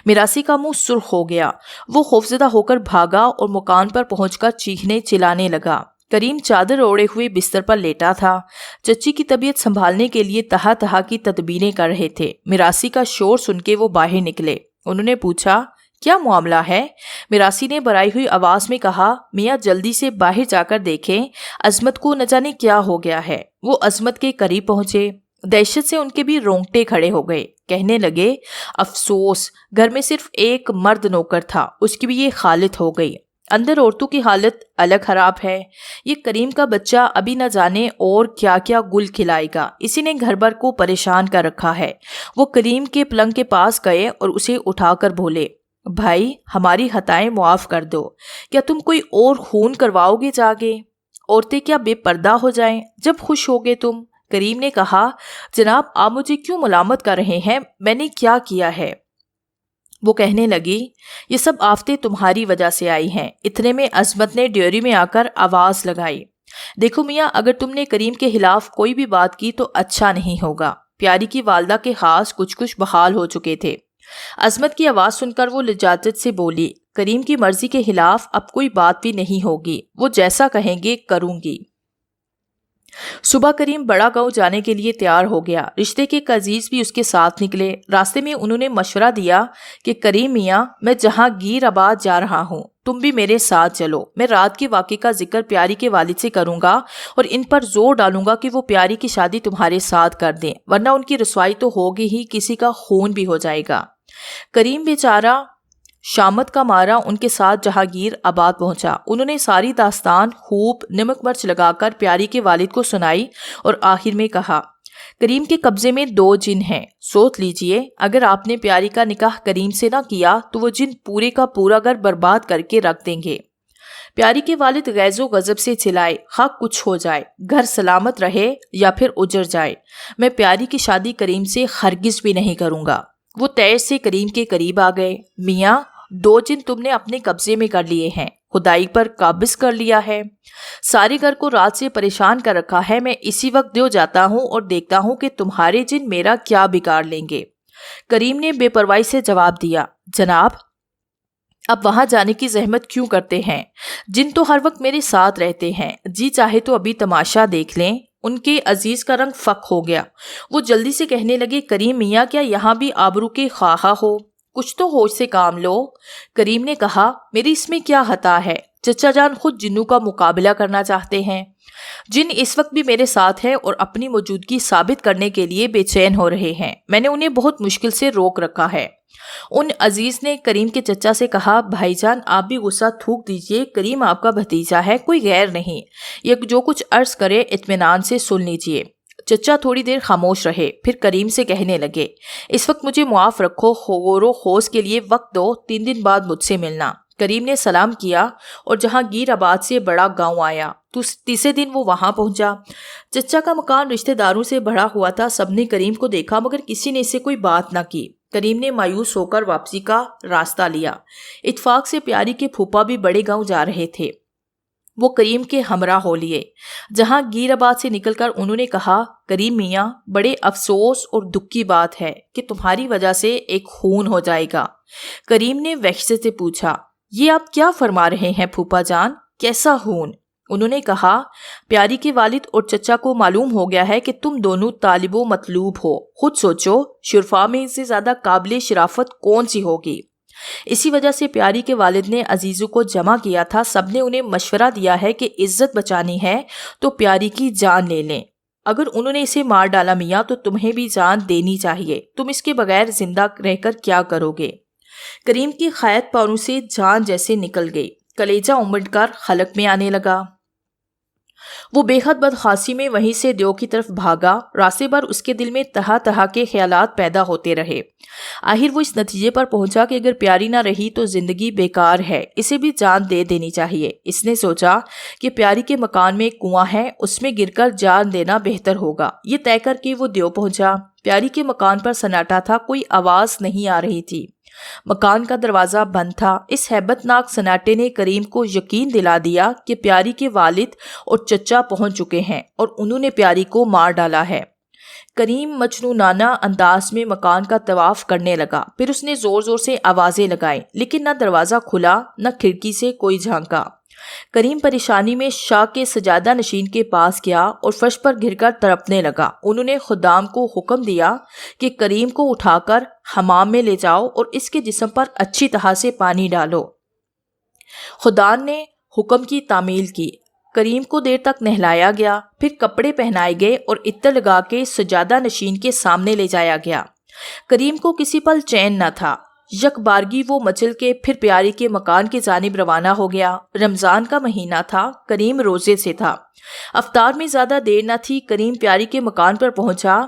میراثی کا منہ سرخ ہو گیا۔ وہ خوفزدہ ہو کر بھاگا اور مکان پر پہنچ کر چیخنے چلانے لگا۔ کریم چادر اوڑے ہوئے بستر پر لیٹا تھا۔ چچی کی طبیعت سنبھالنے کے لیے طرح طرح کی تدبیریں کر رہے تھے۔ میراثی کا شور سن کے وہ باہر نکلے۔ انہوں نے پوچھا، کیا معاملہ ہے؟ میراثی نے بھرائی ہوئی آواز میں کہا۔ میاں جلدی سے باہر جا کر دیکھیں، عظمت کو نہ جانے کیا ہو گیا ہے۔ وہ عظمت کے قریب پہنچے۔ دہشت سے ان کے بھی رونگٹے کھڑے ہو گئے۔ کہنے لگے، افسوس، گھر میں صرف ایک مرد نوکر تھا، اس کی بھی یہ حالت ہو گئی۔ اندر عورتوں کی حالت الگ خراب ہے۔ یہ کریم کا بچہ ابھی نہ جانے اور کیا کیا گل کھلائے گا، اسی نے گھر بھر کو پریشان کر رکھا ہے۔ وہ کریم کے پلنگ کے پاس گئے اور اسے اٹھا کر بولے، بھائی ہماری خطائیں معاف کر دو، کیا تم کوئی اور خون کرواؤ گے جاگے؟ عورتیں کیا بے پردہ ہو جائیں جب خوش ہوگے تم؟ کریم نے کہا، جناب آپ مجھے کیوں ملامت کر رہے ہیں؟ میں نے کیا کیا ہے؟ وہ کہنے لگی، یہ سب آفتیں تمہاری وجہ سے آئی ہیں۔ اتنے میں عظمت نے ڈیوری میں آ کر آواز لگائی، دیکھو میاں، اگر تم نے کریم کے خلاف کوئی بھی بات کی تو اچھا نہیں ہوگا۔ پیاری کی والدہ کے خاص کچھ بحال ہو چکے تھے۔ عظمت کی آواز سن کر وہ لجاجت سے بولی، کریم کی مرضی کے خلاف اب کوئی بات بھی نہیں ہوگی، وہ جیسا کہیں گے کروں گی۔ صبح کریم بڑا گاؤں جانے کے لیے تیار ہو گیا۔ رشتے کے عزیز بھی اس کے ساتھ نکلے۔ راستے میں انہوں نے مشورہ دیا کہ کریم میاں، میں جہانگیر آباد جا رہا ہوں، تم بھی میرے ساتھ چلو۔ میں رات کے واقعے کا ذکر پیاری کے والد سے کروں گا اور ان پر زور ڈالوں گا کہ وہ پیاری کی شادی تمہارے ساتھ کر دیں، ورنہ ان کی رسوائی تو ہوگی ہی، کسی کا خون بھی ہو جائے گا۔ کریم بیچارہ شامت کا مارا ان کے ساتھ جہانگیر آباد پہنچا۔ انہوں نے ساری داستان خوب نمک مرچ لگا کر پیاری کے والد کو سنائی اور آخر میں کہا، کریم کے قبضے میں 2 جن ہیں، سوچ لیجئے، اگر آپ نے پیاری کا نکاح کریم سے نہ کیا تو وہ جن پورے کا پورا گھر برباد کر کے رکھ دیں گے۔ پیاری کے والد غیظ و غضب سے چلائے، خواہ کچھ ہو جائے، گھر سلامت رہے یا پھر اجڑ جائے، میں پیاری کی شادی کریم سے ہرگز بھی نہیں کروں گا۔ وہ تیز سے کریم کے قریب آ گئے۔ میاں، 2 جن تم نے اپنے قبضے میں کر لیے ہیں، خدائی پر قابض کر لیا ہے، سارے گھر کو رات سے پریشان کر رکھا ہے۔ میں اسی وقت دیو جاتا ہوں اور دیکھتا ہوں کہ تمہارے جن میرا کیا بگاڑ لیں گے۔ کریم نے بے پرواہی سے جواب دیا، جناب اب وہاں جانے کی زحمت کیوں کرتے ہیں؟ جن تو ہر وقت میرے ساتھ رہتے ہیں، جی چاہے تو ابھی تماشا دیکھ لیں۔ ان کے عزیز کا رنگ فک ہو گیا۔ وہ جلدی سے کہنے لگے، کریم میاں، کیا یہاں بھی آبرو کے خواہاں ہو؟ کچھ تو ہوش سے کام لو۔ کریم نے کہا، میری اس میں کیا خطا ہے؟ چچا جان خود جنوں کا مقابلہ کرنا چاہتے ہیں۔ جن اس وقت بھی میرے ساتھ ہیں اور اپنی موجودگی ثابت کرنے کے لیے بے چین ہو رہے ہیں۔ میں نے انہیں بہت مشکل سے روک رکھا ہے۔ ان عزیز نے کریم کے چچا سے کہا، بھائی جان آپ بھی غصہ تھوک دیجئے، کریم آپ کا بھتیجا ہے، کوئی غیر نہیں، یہ جو کچھ عرض کرے اطمینان سے سن لیجئے۔ چچا تھوڑی دیر خاموش رہے، پھر کریم سے کہنے لگے، اس وقت مجھے معاف رکھو، غور و خوض کے لیے وقت دو، 3 دن بعد مجھ سے ملنا۔ کریم نے سلام کیا اور جہانگیر آباد سے بڑا گاؤں آیا تو تیسرے دن وہ وہاں پہنچا۔ چچا کا مکان رشتہ داروں سے بھرا ہوا تھا۔ سب نے کریم کو دیکھا مگر کسی نے اسے کوئی بات نہ کی۔ کریم نے مایوس ہو کر واپسی کا راستہ لیا۔ اتفاق سے پیاری کے پھوپھا بھی بڑے گاؤں جا رہے تھے، وہ کریم کے ہمراہ ہو لیے۔ جہانگیر آباد سے نکل کر انہوں نے کہا، کریم میاں، بڑے افسوس اور دکھ کی بات ہے کہ تمہاری وجہ سے ایک خون ہو جائے گا۔ کریم نے وحشت سے پوچھا، یہ آپ کیا فرما رہے ہیں پھوپھا جان؟ کیسا خون؟ انہوں نے کہا، پیاری کے والد اور چچا کو معلوم ہو گیا ہے کہ تم دونوں طالب و مطلوب ہو۔ خود سوچو، شرفاء میں سے زیادہ قابل شرافت کون سی ہوگی؟ اسی وجہ سے پیاری کے والد نے عزیزوں کو جمع کیا تھا۔ سب نے انہیں مشورہ دیا ہے کہ عزت بچانی ہے تو پیاری کی جان لے لیں۔ اگر انہوں نے اسے مار ڈالا میاں تو تمہیں بھی جان دینی چاہیے، تم اس کے بغیر زندہ رہ کر کیا کرو گے؟ کریم کی قید پاؤں سے جان جیسے نکل گئی، کلیجہ امڑ کر حلق میں آنے لگا۔ وہ بے حد بدخاصی میں وہیں سے دیو کی طرف بھاگا۔ راستے بھر اس کے دل میں طرح طرح کے خیالات پیدا ہوتے رہے۔ آخر وہ اس نتیجے پر پہنچا کہ اگر پیاری نہ رہی تو زندگی بیکار ہے، اسے بھی جان دے دینی چاہیے۔ اس نے سوچا کہ پیاری کے مکان میں ایک کنواں ہے، اس میں گر کر جان دینا بہتر ہوگا۔ یہ طے کر کے وہ دیو پہنچا۔ پیاری کے مکان پر سناٹا تھا، کوئی آواز نہیں آ رہی تھی۔ مکان کا دروازہ بند تھا۔ اس ہیبت ناک سناٹے نے کریم کو یقین دلا دیا کہ پیاری کے والد اور چچا پہنچ چکے ہیں اور انہوں نے پیاری کو مار ڈالا ہے۔ کریم مجنونانہ انداز میں مکان کا طواف کرنے لگا۔ پھر اس نے زور زور سے آوازیں لگائیں، لیکن نہ دروازہ کھلا نہ کھڑکی سے کوئی جھانکا۔ کریم پریشانی میں شاہ کے سجادہ نشین کے پاس گیا اور فرش پر گر کر تڑپنے لگا۔ انہوں نے خدام کو حکم دیا کہ کریم کو اٹھا کر حمام میں لے جاؤ اور اس کے جسم پر اچھی طرح سے پانی ڈالو۔ خدام نے حکم کی تعمیل کی۔ کریم کو دیر تک نہلایا گیا، پھر کپڑے پہنائے گئے اور عطر لگا کے سجادہ نشین کے سامنے لے جایا گیا۔ کریم کو کسی پل چین نہ تھا۔ یک بارگی وہ مچل کے پھر پیاری کے مکان کی جانب روانہ ہو گیا۔ رمضان کا مہینہ تھا، کریم روزے سے تھا۔ افطار میں زیادہ دیر نہ تھی، کریم پیاری کے مکان پر پہنچا۔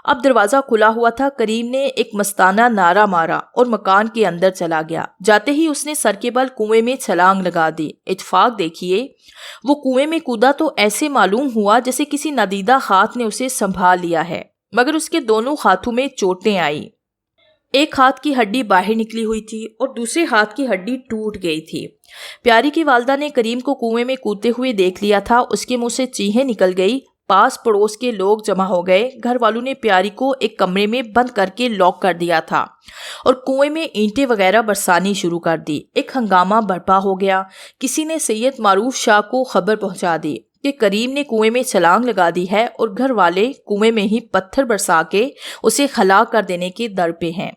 اب دروازہ کھلا ہوا تھا۔ کریم نے ایک مستانہ نعرہ مارا اور مکان کے اندر چلا گیا۔ جاتے ہی اس نے سر کے بل کنویں میں چھلانگ لگا دی۔ اتفاق دیکھیے، وہ کنویں میں کودا تو ایسے معلوم ہوا جیسے کسی نادیدہ ہاتھ نے اسے سنبھال لیا ہے، مگر اس کے دونوں ہاتھوں میں چوٹیں آئیں۔ ایک ہاتھ کی ہڈی باہر نکلی ہوئی تھی اور دوسرے ہاتھ کی ہڈی ٹوٹ گئی تھی۔ پیاری کی والدہ نے کریم کو کنویں میں کودتے ہوئے دیکھ لیا تھا۔ اس کے منہ سے چیخیں نکل گئی۔ پاس پڑوس کے لوگ جمع ہو گئے۔ گھر والوں نے پیاری کو ایک کمرے میں بند کر کے لاک کر دیا تھا اور کنویں میں اینٹیں وغیرہ برسانی شروع کر دی۔ ایک ہنگامہ برپا ہو گیا۔ کسی نے سید معروف شاہ کو خبر پہنچا دی کہ کریم نے کنویں میں چھلانگ لگا دی ہے اور گھر والے کنویں میں ہی پتھر برسا کے اسے ہلاک کر دینے کے در پہ ہیں۔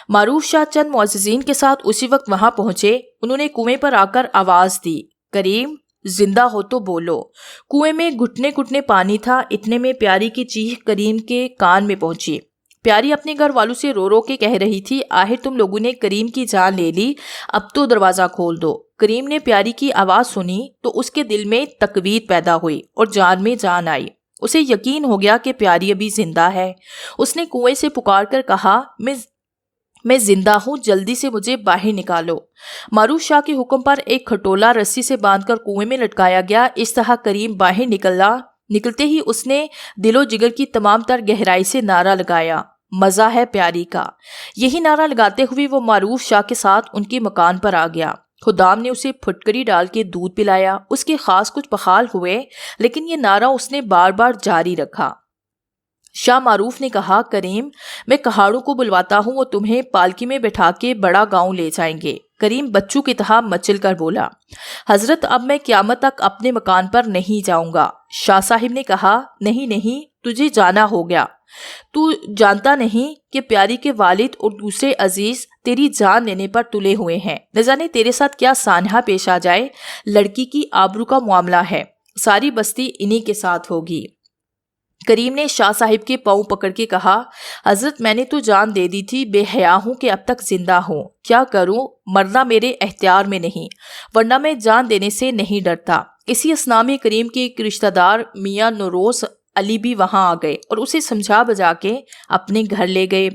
معروف شاہ چند معززین کے ساتھ اسی وقت وہاں پہنچے۔ انہوں نے کنویں پر آ کر آواز دی، کریم زندہ ہو تو بولو۔ کنویں میں گھٹنے گھٹنے پانی تھا۔ اتنے میں پیاری کی چیخ کریم کے کان میں پہنچی۔ پیاری اپنے گھر والوں سے رو رو کے کہہ رہی تھی، آخر تم لوگوں نے کریم کی جان لے لی، اب تو دروازہ کھول دو۔ کریم نے پیاری کی آواز سنی تو اس کے دل میں تقویت پیدا ہوئی اور جان میں جان آئی۔ اسے یقین ہو گیا کہ پیاری ابھی زندہ ہے۔ اس نے کنویں سے پکار کر کہا، میں زندہ ہوں، جلدی سے مجھے باہر نکالو۔ معروف شاہ کے حکم پر ایک کھٹولا رسی سے باندھ کر کنویں میں لٹکایا گیا۔ اس طرح کریم باہر نکلتے ہی اس نے دل و جگر کی تمام تر گہرائی سے نعرہ لگایا، مزہ ہے پیاری کا۔ یہی نعرہ لگاتے ہوئے وہ معروف شاہ کے ساتھ ان کے مکان پر آ گیا۔ خدام نے اسے پھٹکری ڈال کے دودھ پلایا۔ اس کے خاص کچھ بحال ہوئے، لیکن یہ نعرہ اس نے بار بار جاری رکھا۔ شاہ معروف نے کہا، کریم میں کہاڑوں کو بلواتا ہوں، وہ تمہیں پالکی میں بٹھا کے بڑا گاؤں لے جائیں گے۔ کریم بچوں کی طرح مچل کر بولا، حضرت اب میں قیامت تک اپنے مکان پر نہیں جاؤں گا۔ شاہ صاحب نے کہا، نہیں تجھے جانا ہو گیا۔ تو جانتا نہیں کہ پیاری کے والد اور دوسرے عزیز تیری جان لینے پر تلے ہوئے ہیں، نہ جانے تیرے ساتھ کیا سانحہ پیش آ جائے۔ لڑکی کی آبرو کا معاملہ ہے، ساری بستی انہی کے ساتھ ہوگی۔ کریم نے شاہ صاحب کے پاؤں پکڑ کے کہا، حضرت میں نے تو جان دے دی تھی، بے حیا ہوں کہ اب تک زندہ ہوں، کیا کروں، مرنا میرے اختیار میں نہیں، ورنہ میں جان دینے سے نہیں ڈرتا۔ اسی اثناء میں کریم کے ایک رشتہ دار میاں نوروز علی بھی وہاں آ گئے اور اسے سمجھا بجا کے اپنے گھر لے گئے۔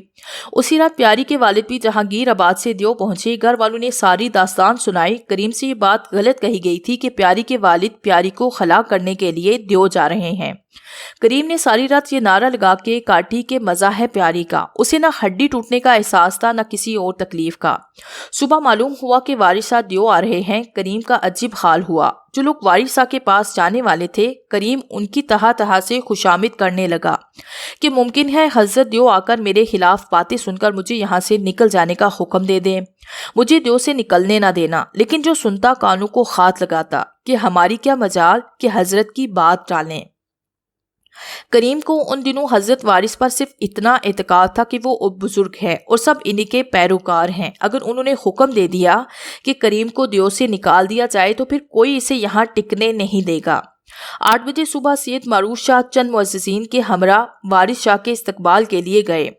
اسی رات پیاری کے والد بھی جہانگیر آباد سے دیو پہنچے۔ گھر والوں نے ساری داستان سنائی۔ کریم سے یہ بات غلط کہی گئی تھی کہ پیاری کے والد پیاری کو خلا کرنے کے لیے دیو جا رہے ہیں۔ کریم نے ساری رات یہ نعرہ لگا کے کاٹی کہ مزہ ہے پیاری کا۔ اسے نہ ہڈی ٹوٹنے کا احساس تھا نہ کسی اور تکلیف کا۔ صبح معلوم ہوا کہ وارثہ دیو آ رہے ہیں۔ کریم کا عجیب حال ہوا۔ جو لوگ وارثہ کے پاس جانے والے تھے، کریم ان کی طرح سے خوشامد کرنے لگا کہ ممکن ہے حضرت دیو آ کر میرے خلاف باتیں سن کر مجھے یہاں سے نکل جانے کا حکم دے دیں، مجھے دیو سے نکلنے نہ دینا۔ لیکن جو سنتا کانوں کو ہاتھ لگاتا کہ ہماری کیا مجال کہ حضرت کی بات ٹالیں۔ کریم کو ان دنوں حضرت وارث پر صرف اتنا اعتقاد تھا کہ وہ بزرگ ہے اور سب انہی کے پیروکار ہیں۔ اگر انہوں نے حکم دے دیا کہ کریم کو دیو سے نکال دیا جائے تو پھر کوئی اسے یہاں ٹکنے نہیں دے گا۔ 8 بجے صبح سید معروف شاہ چند معززین کے ہمراہ وارث شاہ کے استقبال کے لیے گئے۔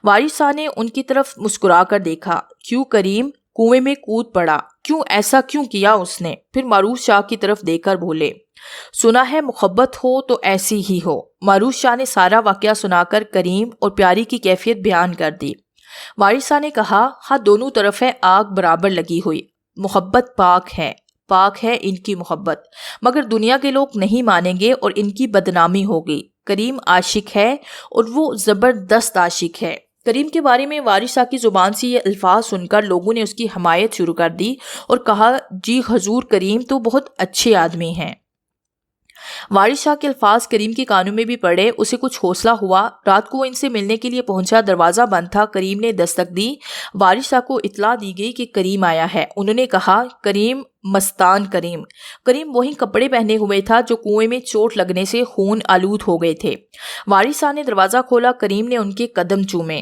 وارث شاہ نے ان کی طرف مسکرا کر دیکھا، کیوں کریم کنویں میں کود پڑا، کیوں ایسا کیوں کیا اس نے؟ پھر معروف شاہ کی طرف دیکھ کر بولے، سنا ہے محبت ہو تو ایسی ہی ہو۔ معروف شاہ نے سارا واقعہ سنا کر کریم اور پیاری کی کیفیت بیان کر دی۔ وارث شاہ نے کہا، ہاں دونوں طرف ہے آگ برابر لگی ہوئی، محبت پاک ہے ان کی محبت، مگر دنیا کے لوگ نہیں مانیں گے اور ان کی بدنامی ہوگی۔ کریم عاشق ہے اور وہ زبردست عاشق ہے۔ کریم کے بارے میں وارث شاہ کی زبان سے یہ الفاظ سن کر لوگوں نے اس کی حمایت شروع کر دی اور کہا، جی حضور کریم تو بہت اچھے آدمی ہیں۔ وارث شاہ کے الفاظ کریم کے کانوں میں بھی پڑے، اسے کچھ حوصلہ ہوا۔ رات کو وہ ان سے ملنے کے لیے پہنچا، دروازہ بند تھا۔ کریم نے دستک دی، وارث شاہ کو اطلاع دی گئی کہ کریم آیا ہے۔ انہوں نے کہا، کریم مستان کریم۔ کریم وہی کپڑے پہنے ہوئے تھا جو کنویں میں چوٹ لگنے سے خون آلود ہو گئے تھے۔ وارث شاہ نے دروازہ کھولا، کریم نے ان کے قدم چومے۔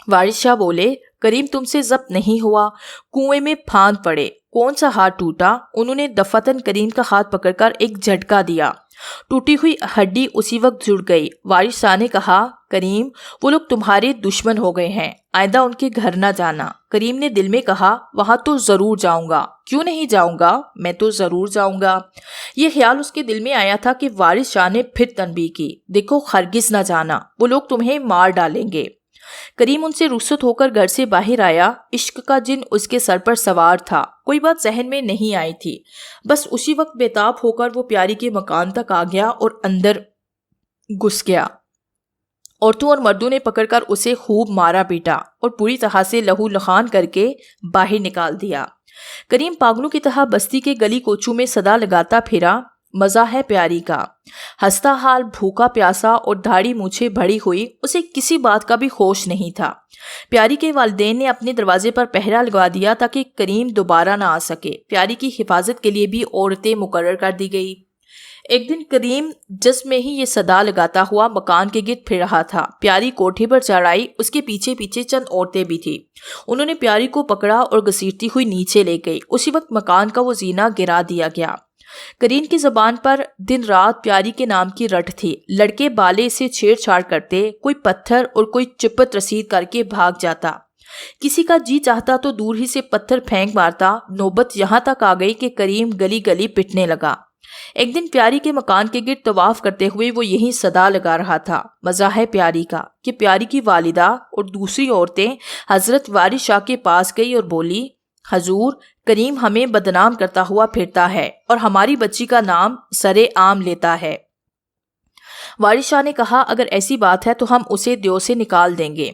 وارث شاہ بولے، کریم تم سے ضبط نہیں ہوا، کنویں میں پھاند پڑے، کون سا ہاتھ ٹوٹا؟ انہوں نے دفعتاً کریم کا ہاتھ پکڑ کر ایک جھٹکا دیا، ٹوٹی ہوئی ہڈی اسی وقت جڑ گئی۔ وارث شاہ نے کہا، کریم وہ لوگ تمہارے دشمن ہو گئے ہیں، آئندہ ان کے گھر نہ جانا۔ کریم نے دل میں کہا، وہاں تو ضرور جاؤں گا، کیوں نہیں جاؤں گا، میں تو ضرور جاؤں گا۔ یہ خیال اس کے دل میں آیا تھا کہ وارث شاہ نے پھر تنبیہ کی، دیکھو ہرگز نہ جانا، وہ لوگ تمہیں مار ڈالیں گے۔ کریم ان سے رخصت ہو کر گھر سے باہر آیا۔ عشق کا جن اس کے سر پر سوار تھا، کوئی بات ذہن میں نہیں آئی تھی، بس اسی وقت بے تاب ہو کر وہ پیاری کے مکان تک آ گیا اور اندر گھس گیا۔ عورتوں اور مردوں نے پکڑ کر اسے خوب مارا پیٹا اور پوری طرح سے لہو لہان کر کے باہر نکال دیا۔ کریم پاگلوں کی طرح بستی کے گلی کوچوں میں صدا لگاتا پھرا، مزہ ہے پیاری کا۔ ہنستا حال، بھوکا پیاسا اور دھاڑی مونچھیں بڑھی ہوئی، اسے کسی بات کا بھی ہوش نہیں تھا۔ پیاری کے والدین نے اپنے دروازے پر پہرا لگا دیا تاکہ کریم دوبارہ نہ آ سکے۔ پیاری کی حفاظت کے لیے بھی عورتیں مقرر کر دی گئی۔ ایک دن کریم جس میں ہی یہ صدا لگاتا ہوا مکان کے گرد پھر رہا تھا۔ پیاری کوٹھے پر چڑھ آئی، اس کے پیچھے پیچھے چند عورتیں بھی تھیں۔ انہوں نے پیاری کو پکڑا اور گھسیٹتی ہوئی نیچے لے گئی۔ اسی وقت مکان کا وہ زینہ گرا دیا گیا۔ کریم کی زبان پر دن رات پیاری کے نام کی رٹ تھی۔ لڑکے بالے سے چھیڑ چھاڑ کرتے، کوئی پتھر اور کوئی چپت رسید کر کے بھاگ جاتا، کسی کا جی چاہتا تو دور ہی سے پتھر پھینک مارتا۔ نوبت یہاں تک آ گئی کہ کریم گلی گلی پٹنے لگا۔ ایک دن پیاری کے مکان کے گرد طواف کرتے ہوئے وہ یہی صدا لگا رہا تھا، مزہ ہے پیاری کا، کہ پیاری کی والدہ اور دوسری عورتیں حضرت وارث شاہ کے پاس گئی اور بولی، حضور کریم ہمیں بدنام کرتا ہوا پھرتا ہے اور ہماری بچی کا نام سرے عام لیتا ہے۔ وارث شاہ نے کہا، اگر ایسی بات ہے تو ہم اسے دیو سے نکال دیں گے۔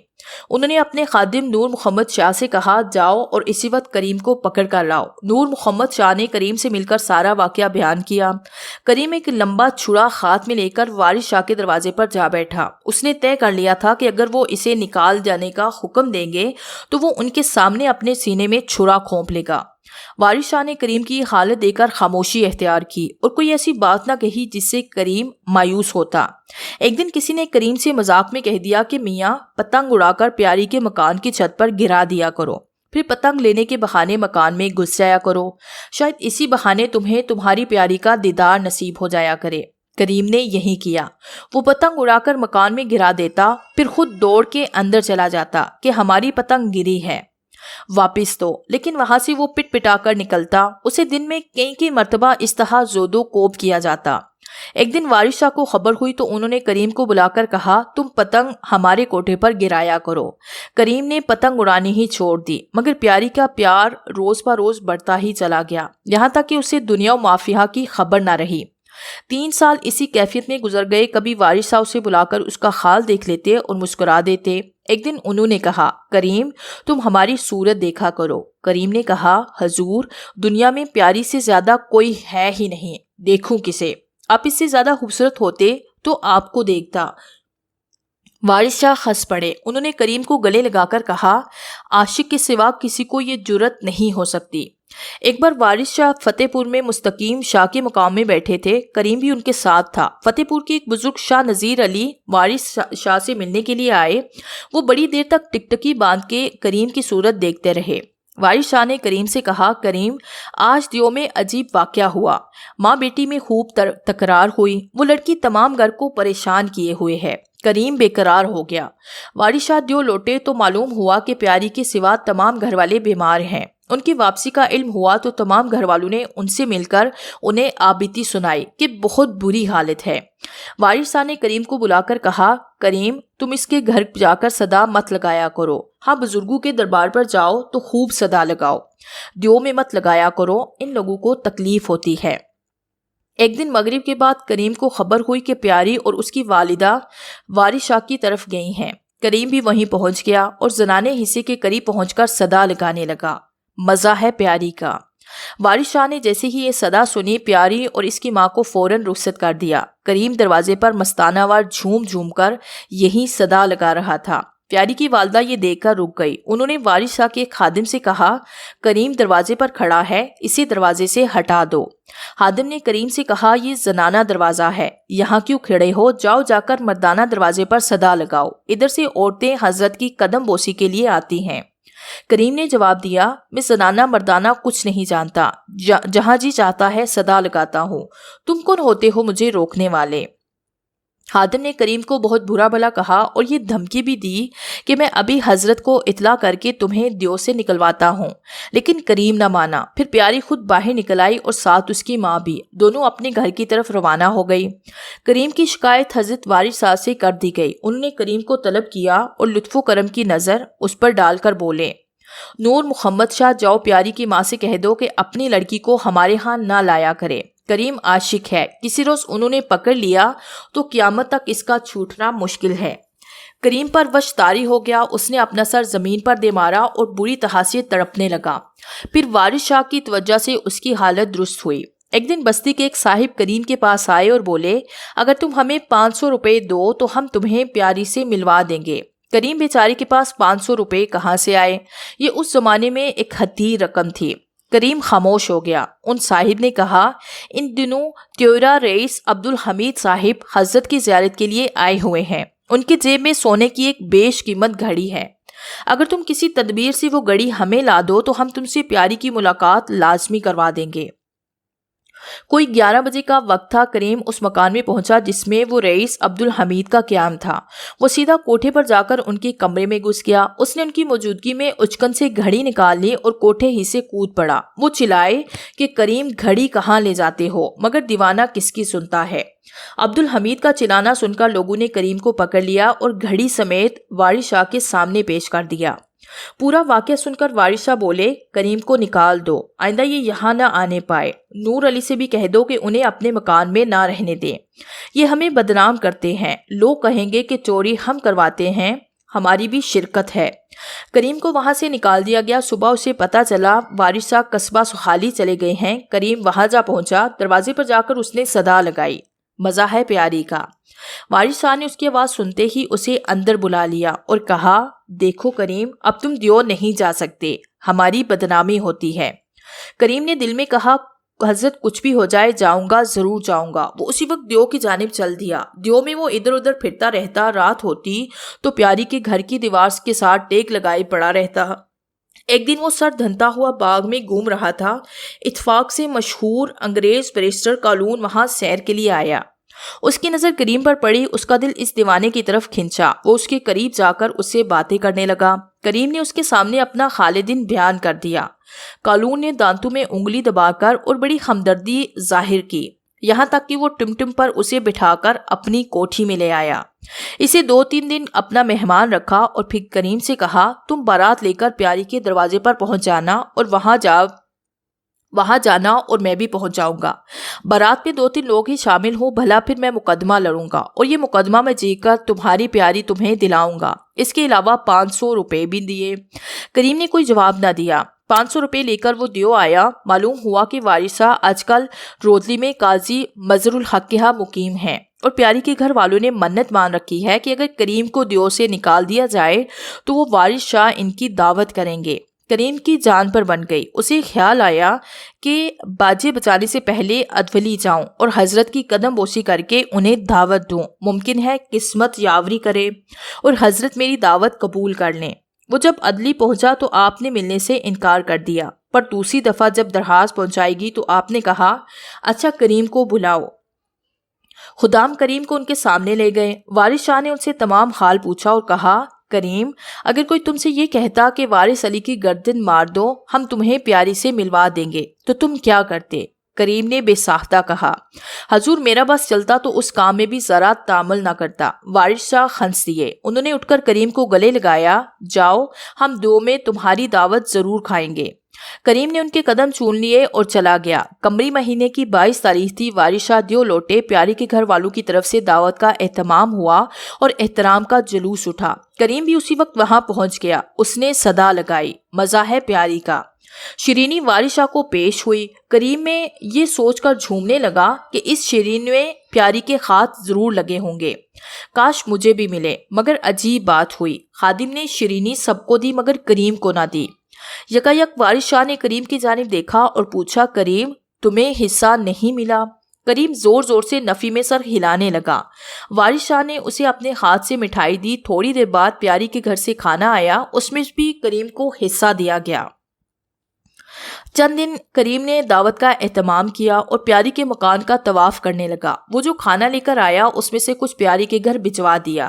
انہوں نے اپنے خادم نور محمد شاہ سے کہا، جاؤ اور اسی وقت کریم کو پکڑ کر لاؤ۔ نور محمد شاہ نے کریم سے مل کر سارا واقعہ بیان کیا۔ کریم ایک لمبا چھڑا ہاتھ میں لے کر وارث شاہ کے دروازے پر جا بیٹھا۔ اس نے طے کر لیا تھا کہ اگر وہ اسے نکال جانے کا حکم دیں گے تو وہ ان کے سامنے اپنے سینے میں چھڑا کھونپ لے گا۔ وارث شاہ نے کریم کی حالت دیکھ کر خاموشی اختیار کی اور کوئی ایسی بات نہ کہی جس سے کریم مایوس ہوتا۔ ایک دن کسی نے کریم سے مذاق میں کہہ دیا کہ میاں پتنگ اڑا کر پیاری کے مکان کی چھت پر گرا دیا کرو، پھر پتنگ لینے کے بہانے مکان میں گھس جایا کرو، شاید اسی بہانے تمہیں تمہاری پیاری کا دیدار نصیب ہو جایا کرے۔ کریم نے یہی کیا، وہ پتنگ اڑا کر مکان میں گرا دیتا، پھر خود دوڑ کے اندر چلا جاتا کہ ہماری پتنگ گری ہے، واپس تو، لیکن وہاں سے وہ پٹ پٹا کر نکلتا۔ اسے دن میں کئی مرتبہ اس طرح زود و کوب کیا جاتا۔ ایک دن وارث شاہ کو خبر ہوئی تو انہوں نے کریم کو بلا کر کہا، تم پتنگ ہمارے کوٹھے پر گرایا کرو۔ کریم نے پتنگ اڑانی ہی چھوڑ دی، مگر پیاری کا پیار روز بہ روز بڑھتا ہی چلا گیا، یہاں تک کہ اسے دنیا و مافیہ کی خبر نہ رہی۔ 3 سال اسی کیفیت میں گزر گئے۔ کبھی وارث شاہ اسے بلا کر اس کا حال دیکھ لیتے اور مسکرا دیتے۔ ایک دن انہوں نے کہا، کریم تم ہماری صورت دیکھا کرو۔ کریم نے کہا، حضور دنیا میں پیاری سے زیادہ کوئی ہے ہی نہیں، دیکھوں کسے؟ آپ اس سے زیادہ خوبصورت ہوتے تو آپ کو دیکھتا۔ وارث شاہ ہنس پڑے۔ انہوں نے کریم کو گلے لگا کر کہا، عاشق کے سوا کسی کو یہ جرت نہیں ہو سکتی۔ ایک بار وارث شاہ فتح پور میں مستقیم شاہ کے مقام میں بیٹھے تھے، کریم بھی ان کے ساتھ تھا۔ فتح پور کے ایک بزرگ شاہ نذیر علی وارث شاہ سے ملنے کے لیے آئے۔ وہ بڑی دیر تک ٹکٹکی باندھ کے کریم کی صورت دیکھتے رہے۔ وارث شاہ نے کریم سے کہا، کریم آج دیو میں عجیب واقعہ ہوا، ماں بیٹی میں خوب تکرار ہوئی، وہ لڑکی تمام گھر کو پریشان کیے ہوئے ہے۔ کریم بے قرار ہو گیا۔ وارث شاہ دیو لوٹے تو معلوم ہوا کہ پیاری کے سوا تمام گھر والے بیمار ہیں۔ ان کی واپسی کا علم ہوا تو تمام گھر والوں نے ان سے مل کر انہیں آبیتی سنائی کہ بہت بری حالت ہے۔ وارث شاہ نے کریم کو بلا کر کہا، کریم تم اس کے گھر جا کر صدا مت لگایا کرو، ہاں بزرگوں کے دربار پر جاؤ تو خوب صدا لگاؤ، دیو میں مت لگایا کرو، ان لوگوں کو تکلیف ہوتی ہے۔ ایک دن مغرب کے بعد کریم کو خبر ہوئی کہ پیاری اور اس کی والدہ وارث شاہ کی طرف گئی ہیں۔ کریم بھی وہیں پہنچ گیا اور زنانے حصے کے قریب پہنچ کر صدا لگانے لگا، مزہ ہے پیاری کا۔ وارث شاہ نے جیسے ہی یہ صدا سنی پیاری اور اس کی ماں کو فوراً رخصت کر دیا۔ کریم دروازے پر مستانہ وار جھوم جھوم کر یہی صدا لگا رہا تھا۔ پیاری کی والدہ یہ دیکھ کر رک گئی۔ انہوں نے وارث شاہ کے خادم سے کہا، کریم دروازے پر کھڑا ہے، اسے دروازے سے ہٹا دو۔ خادم نے کریم سے کہا، یہ زنانہ دروازہ ہے، یہاں کیوں کھڑے ہو؟ جاؤ جا کر مردانہ دروازے پر صدا لگاؤ، ادھر سے عورتیں حضرت کی قدم بوسی کے لیے آتی ہیں۔ کریم نے جواب دیا، میں زنانہ مردانہ کچھ نہیں جانتا، جہاں جی چاہتا ہے صدا لگاتا ہوں، تم کون ہوتے ہو مجھے روکنے والے؟ خادم نے کریم کو بہت برا بھلا کہا اور یہ دھمکی بھی دی کہ میں ابھی حضرت کو اطلاع کر کے تمہیں دیو سے نکلواتا ہوں، لیکن کریم نہ مانا۔ پھر پیاری خود باہر نکل آئی اور ساتھ اس کی ماں بھی، دونوں اپنے گھر کی طرف روانہ ہو گئی۔ کریم کی شکایت حضرت وارث شاہ سے کر دی گئی۔ انہوں نے کریم کو طلب کیا اور لطف و کرم کی نظر اس پر ڈال کر بولے، نور محمد شاہ، جاؤ پیاری کی ماں سے کہہ دو کہ اپنی لڑکی کو ہمارے ہاں نہ لایا کرے، کریم عاشق ہے، کسی روز انہوں نے پکڑ لیا تو قیامت تک اس کا چھوٹنا مشکل ہے۔ کریم پر وش طاری ہو گیا، اس نے اپنا سر زمین پر دے مارا اور بری طرح سے تڑپنے لگا۔ پھر وارث شاہ کی توجہ سے اس کی حالت درست ہوئی۔ ایک دن بستی کے ایک صاحب کریم کے پاس آئے اور بولے، اگر تم ہمیں 500 روپے دو تو ہم تمہیں پیاری سے ملوا دیں گے۔ کریم بیچارے کے پاس 500 روپے کہاں سے آئے؟ یہ اس زمانے میں ایک حدی رقم تھی۔ کریم خاموش ہو گیا۔ ان صاحب نے کہا، ان دنوں تیورا رئیس عبدالحمید صاحب حضرت کی زیارت کے لیے آئے ہوئے ہیں، ان کے جیب میں سونے کی ایک بیش قیمت گھڑی ہے، اگر تم کسی تدبیر سے وہ گھڑی ہمیں لا دو تو ہم تم سے پیاری کی ملاقات لازمی کروا دیں گے۔ کوئی 11 بجے کا وقت تھا۔ کریم اس مکان میں پہنچا جس میں وہ رئیس عبدالحمید کا قیام تھا۔ وہ سیدھا کوٹھے پر جا کر ان کے کمرے میں گھس گیا۔ اس نے ان کی موجودگی میں اچکن سے گھڑی نکال لی اور کوٹھے ہی سے کود پڑا۔ وہ چلائے کہ کریم گھڑی کہاں لے جاتے ہو، مگر دیوانہ کس کی سنتا ہے۔ عبدالحمید کا چلانا سن کر لوگوں نے کریم کو پکڑ لیا اور گھڑی سمیت وارث شاہ کے سامنے پیش کر دیا۔ پورا واقعہ سن کر وارث شاہ بولے، کریم کو نکال دو، آئندہ یہ یہاں نہ آنے پائے۔ نور علی سے بھی کہہ دو کہ انہیں اپنے مکان میں نہ رہنے دیں، یہ ہمیں بدنام کرتے ہیں، لوگ کہیں گے کہ چوری ہم کرواتے ہیں، ہماری بھی شرکت ہے۔ کریم کو وہاں سے نکال دیا گیا۔ صبح اسے پتہ چلا وارث شاہ قصبہ سہالی چلے گئے ہیں۔ کریم وہاں جا پہنچا۔ دروازے پر جا کر اس نے صدا لگائی، مزہ ہے پیاری کا۔ وارث شاہ نے اس کی آواز سنتے ہی اسے اندر بلا لیا اور کہا، دیکھو کریم، اب تم دیو نہیں جا سکتے، ہماری بدنامی ہوتی ہے۔ کریم نے دل میں کہا، حضرت کچھ بھی ہو جائے جاؤں گا، ضرور جاؤں گا۔ وہ اسی وقت دیو کی جانب چل دیا۔ دیو میں وہ ادھر ادھر پھرتا رہتا۔ رات ہوتی تو پیاری کے گھر کی دیوار کے ساتھ ٹیک لگائے پڑا رہتا۔ ایک دن وہ سر دھنتا ہوا باغ میں گھوم رہا تھا۔ اتفاق سے مشہور انگریز بیرسٹر کالون وہاں سیر کے لیے آیا۔ اس کی نظر کریم پر پڑی، اس کا دل اس دیوانے کی طرف کھنچا۔ وہ اس کے قریب جا کر اس سے باتیں کرنے لگا۔ کریم نے اس کے سامنے اپنا حال دن بیان کر دیا۔ کالون نے دانتوں میں انگلی دبا کر اور بڑی ہمدردی ظاہر کی، یہاں تک کہ وہ ٹمٹم پر اسے بٹھا کر اپنی کوٹھی میں لے آیا۔ اسے 2-3 دن اپنا مہمان رکھا اور پھر کریم سے کہا، تم بارات لے کر پیاری کے دروازے پر پہنچ جانا اور وہاں جانا اور میں بھی پہنچ جاؤں گا۔ بارات میں 2-3 لوگ ہی شامل ہوں، بھلا پھر میں مقدمہ لڑوں گا اور یہ مقدمہ میں جیت کر تمہاری پیاری تمہیں دلاؤں گا۔ اس کے علاوہ 500 روپے بھی دیے۔ کریم نے کوئی جواب نہ دیا۔ 500 روپے لے کر وہ دیو آیا۔ معلوم ہوا کہ وارث شاہ آج کل رودلی میں قاضی مظہر الحق کے ہاں مقیم ہیں اور پیاری کے گھر والوں نے منت مان رکھی ہے کہ اگر کریم کو دیو سے نکال دیا جائے تو وہ وارث شاہ ان کی دعوت کریں گے۔ کریم کی جان پر بن گئی۔ اسے خیال آیا کہ باجے بچانے سے پہلے ادولی جاؤں اور حضرت کی قدم بوسی کر کے انہیں دعوت دوں، ممکن ہے قسمت یاوری کرے اور حضرت میری دعوت قبول کر لیں۔ وہ جب عدلی پہنچا تو آپ نے ملنے سے انکار کر دیا، پر دوسری دفعہ جب درخواست پہنچائی گی تو آپ نے کہا، اچھا کریم کو بلاؤ۔ خدام کریم کو ان کے سامنے لے گئے۔ وارث شاہ نے ان سے تمام حال پوچھا اور کہا، کریم، اگر کوئی تم سے یہ کہتا کہ وارث علی کی گردن مار دو، ہم تمہیں پیاری سے ملوا دیں گے، تو تم کیا کرتے؟ کریم نے بے ساختہ کہا، حضور میرا بس چلتا تو اس کام میں بھی ذرا تعامل نہ کرتا۔ وارث شاہ ہنس دیے۔ انہوں نے اٹھ کر کریم کو گلے لگایا، جاؤ، ہم دو میں تمہاری دعوت ضرور کھائیں گے۔ کریم نے ان کے قدم چوم لیے اور چلا گیا۔ قمری مہینے کی 22 تاریخ تھی۔ وارث شاہ دیو لوٹے۔ پیاری کے گھر والوں کی طرف سے دعوت کا اہتمام ہوا اور احترام کا جلوس اٹھا۔ کریم بھی اسی وقت وہاں پہنچ گیا۔ اس نے صدا لگائی، مزہ ہے پیاری کا۔ شرینی وارث شاہ کو پیش ہوئی۔ کریم میں یہ سوچ کر جھومنے لگا کہ اس شیرینی میں پیاری کے ہاتھ ضرور لگے ہوں گے، کاش مجھے بھی ملے۔ مگر عجیب بات ہوئی، خادم نے شرینی سب کو دی مگر کریم کو نہ دی۔ یکایک وارث شاہ نے کریم کی جانب دیکھا اور پوچھا، کریم تمہیں حصہ نہیں ملا؟ کریم زور زور سے نفی میں سر ہلانے لگا۔ وارث شاہ نے اسے اپنے ہاتھ سے مٹھائی دی۔ تھوڑی دیر بعد پیاری کے گھر سے کھانا آیا، اس میں بھی کریم کو حصہ دیا گیا۔ چند دن کریم نے دعوت کا اہتمام کیا اور پیاری کے مکان کا طواف کرنے لگا۔ وہ جو کھانا لے کر آیا اس میں سے کچھ پیاری کے گھر بھجوا دیا۔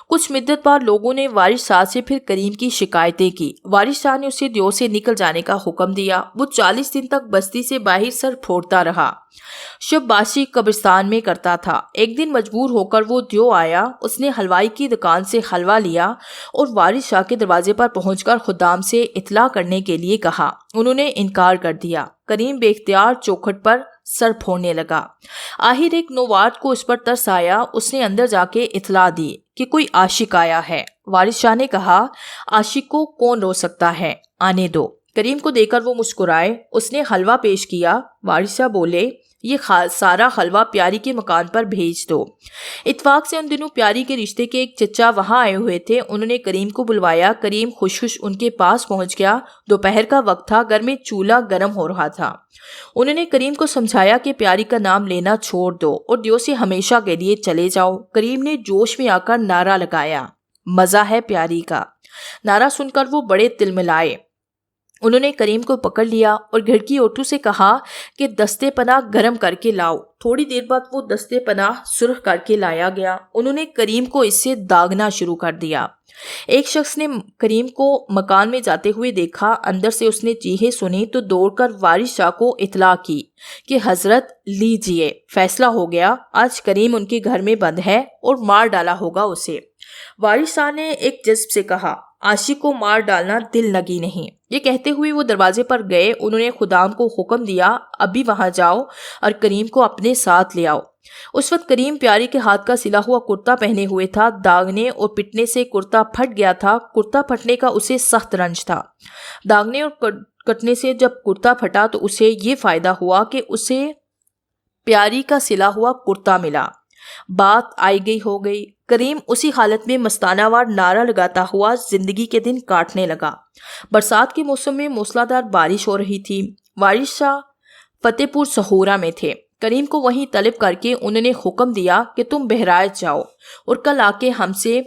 کچھ مدت بعد لوگوں نے وارث شاہ سے پھر کریم کی شکایتیں کی۔ وارث شاہ نے اسے دیو سے نکل جانے کا حکم دیا۔ وہ 40 دن تک بستی سے باہر سر پھوڑتا رہا، شب باشی قبرستان میں کرتا تھا۔ ایک دن مجبور ہو کر وہ دیو آیا۔ اس نے حلوائی کی دکان سے حلوہ لیا اور وارث شاہ کے دروازے پر پہنچ کر خدام سے اطلاع کرنے کے لیے کہا۔ انہوں نے انکار کر دیا۔ کریم بے اختیار چوکھٹ پر سر پھوڑنے لگا۔ آخر ایک نوواد کو اس پر ترس آیا۔ اس نے اندر جا کے اطلاع دی کہ کوئی عاشق آیا ہے۔ وارث شاہ نے کہا، عاشق کو کون روک سکتا ہے، آنے دو۔ کریم کو دیکھ کر وہ مسکرائے۔ اس نے حلوہ پیش کیا۔ وارث شاہ بولے، یہ سارا حلوہ پیاری کے مکان پر بھیج دو۔ اتفاق سے ان دنوں پیاری کے رشتے کے ایک چچا وہاں آئے ہوئے تھے۔ انہوں نے کریم کو بلوایا۔ کریم خوش خوش ان کے پاس پہنچ گیا۔ دوپہر کا وقت تھا، گھر میں چولہا گرم ہو رہا تھا۔ انہوں نے کریم کو سمجھایا کہ پیاری کا نام لینا چھوڑ دو اور دیو سے ہمیشہ کے لیے چلے جاؤ۔ کریم نے جوش میں آ کر نعرہ لگایا، مزہ ہے پیاری کا۔ نعرہ سن کر وہ بڑے تلملائے۔ انہوں نے کریم کو پکڑ لیا اور گھڑکی اوٹو سے کہا کہ دستے پناہ گرم کر کے لاؤ۔ تھوڑی دیر بعد وہ دستے پناہ سرخ کر کے لایا گیا۔ انہوں نے کریم کو اس سے داغنا شروع کر دیا۔ ایک شخص نے کریم کو مکان میں جاتے ہوئے دیکھا۔ اندر سے اس نے چیخیں سنی تو دوڑ کر وارث شاہ کو اطلاع کی کہ حضرت لیجئے، فیصلہ ہو گیا، آج کریم ان کے گھر میں بند ہے اور مار ڈالا ہوگا اسے۔ وارث شاہ نے ایک جذب سے کہا، عاشق کو مار ڈالنا دل لگی نہیں۔ یہ کہتے ہوئے وہ دروازے پر گئے۔ انہوں نے خدام کو حکم دیا، ابھی وہاں جاؤ اور کریم کو اپنے ساتھ لے آؤ۔ اس وقت کریم پیاری کے ہاتھ کا سلا ہوا کرتا پہنے ہوئے تھا۔ داغنے اور پٹنے سے کرتا پھٹ گیا تھا۔ کرتا پھٹنے کا اسے سخت رنج تھا۔ داغنے اور کٹنے سے جب کرتا پھٹا تو اسے یہ فائدہ ہوا کہ اسے پیاری کا سلا ہوا کرتا ملا۔ بات آئی گئی ہو گئی۔ کریم اسی حالت میں مستانہ وار نعرہ لگاتا ہوا زندگی کے دن کاٹنے لگا۔ برسات کے موسم میں موسلادھار بارش ہو رہی تھی۔ وارث شاہ فتح پور سہورا میں تھے۔ کریم کو وہیں طلب کر کے انہوں نے حکم دیا کہ تم بہرائچ جاؤ اور کل آ کے ہم سے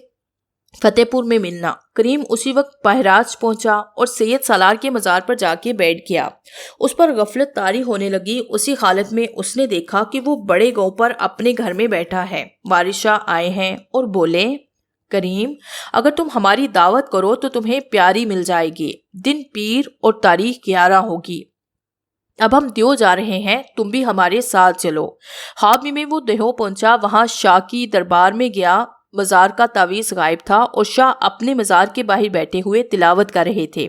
فتح پور میں ملنا۔ کریم اسی وقت بہرائچ پہنچا اور سید سالار کے مزار پر جا کے بیٹھ گیا۔ اس پر غفلت طاری ہونے لگی۔ اسی حالت میں اس نے دیکھا کہ وہ بڑے گاؤں پر اپنے گھر میں بیٹھا ہے۔ وارث شاہ آئے ہیں اور بولے، کریم اگر تم ہماری دعوت کرو تو تمہیں پیاری مل جائے گی۔ دن پیر اور تاریخ 11 ہوگی۔ اب ہم دیو جا رہے ہیں، تم بھی ہمارے ساتھ چلو۔ خواب میں وہ دیو پہنچا۔ وہاں شاہ کی دربار میں گیا۔ مزار کا تعویذ غائب تھا اور شاہ اپنے مزار کے باہر بیٹھے ہوئے تلاوت کر رہے تھے۔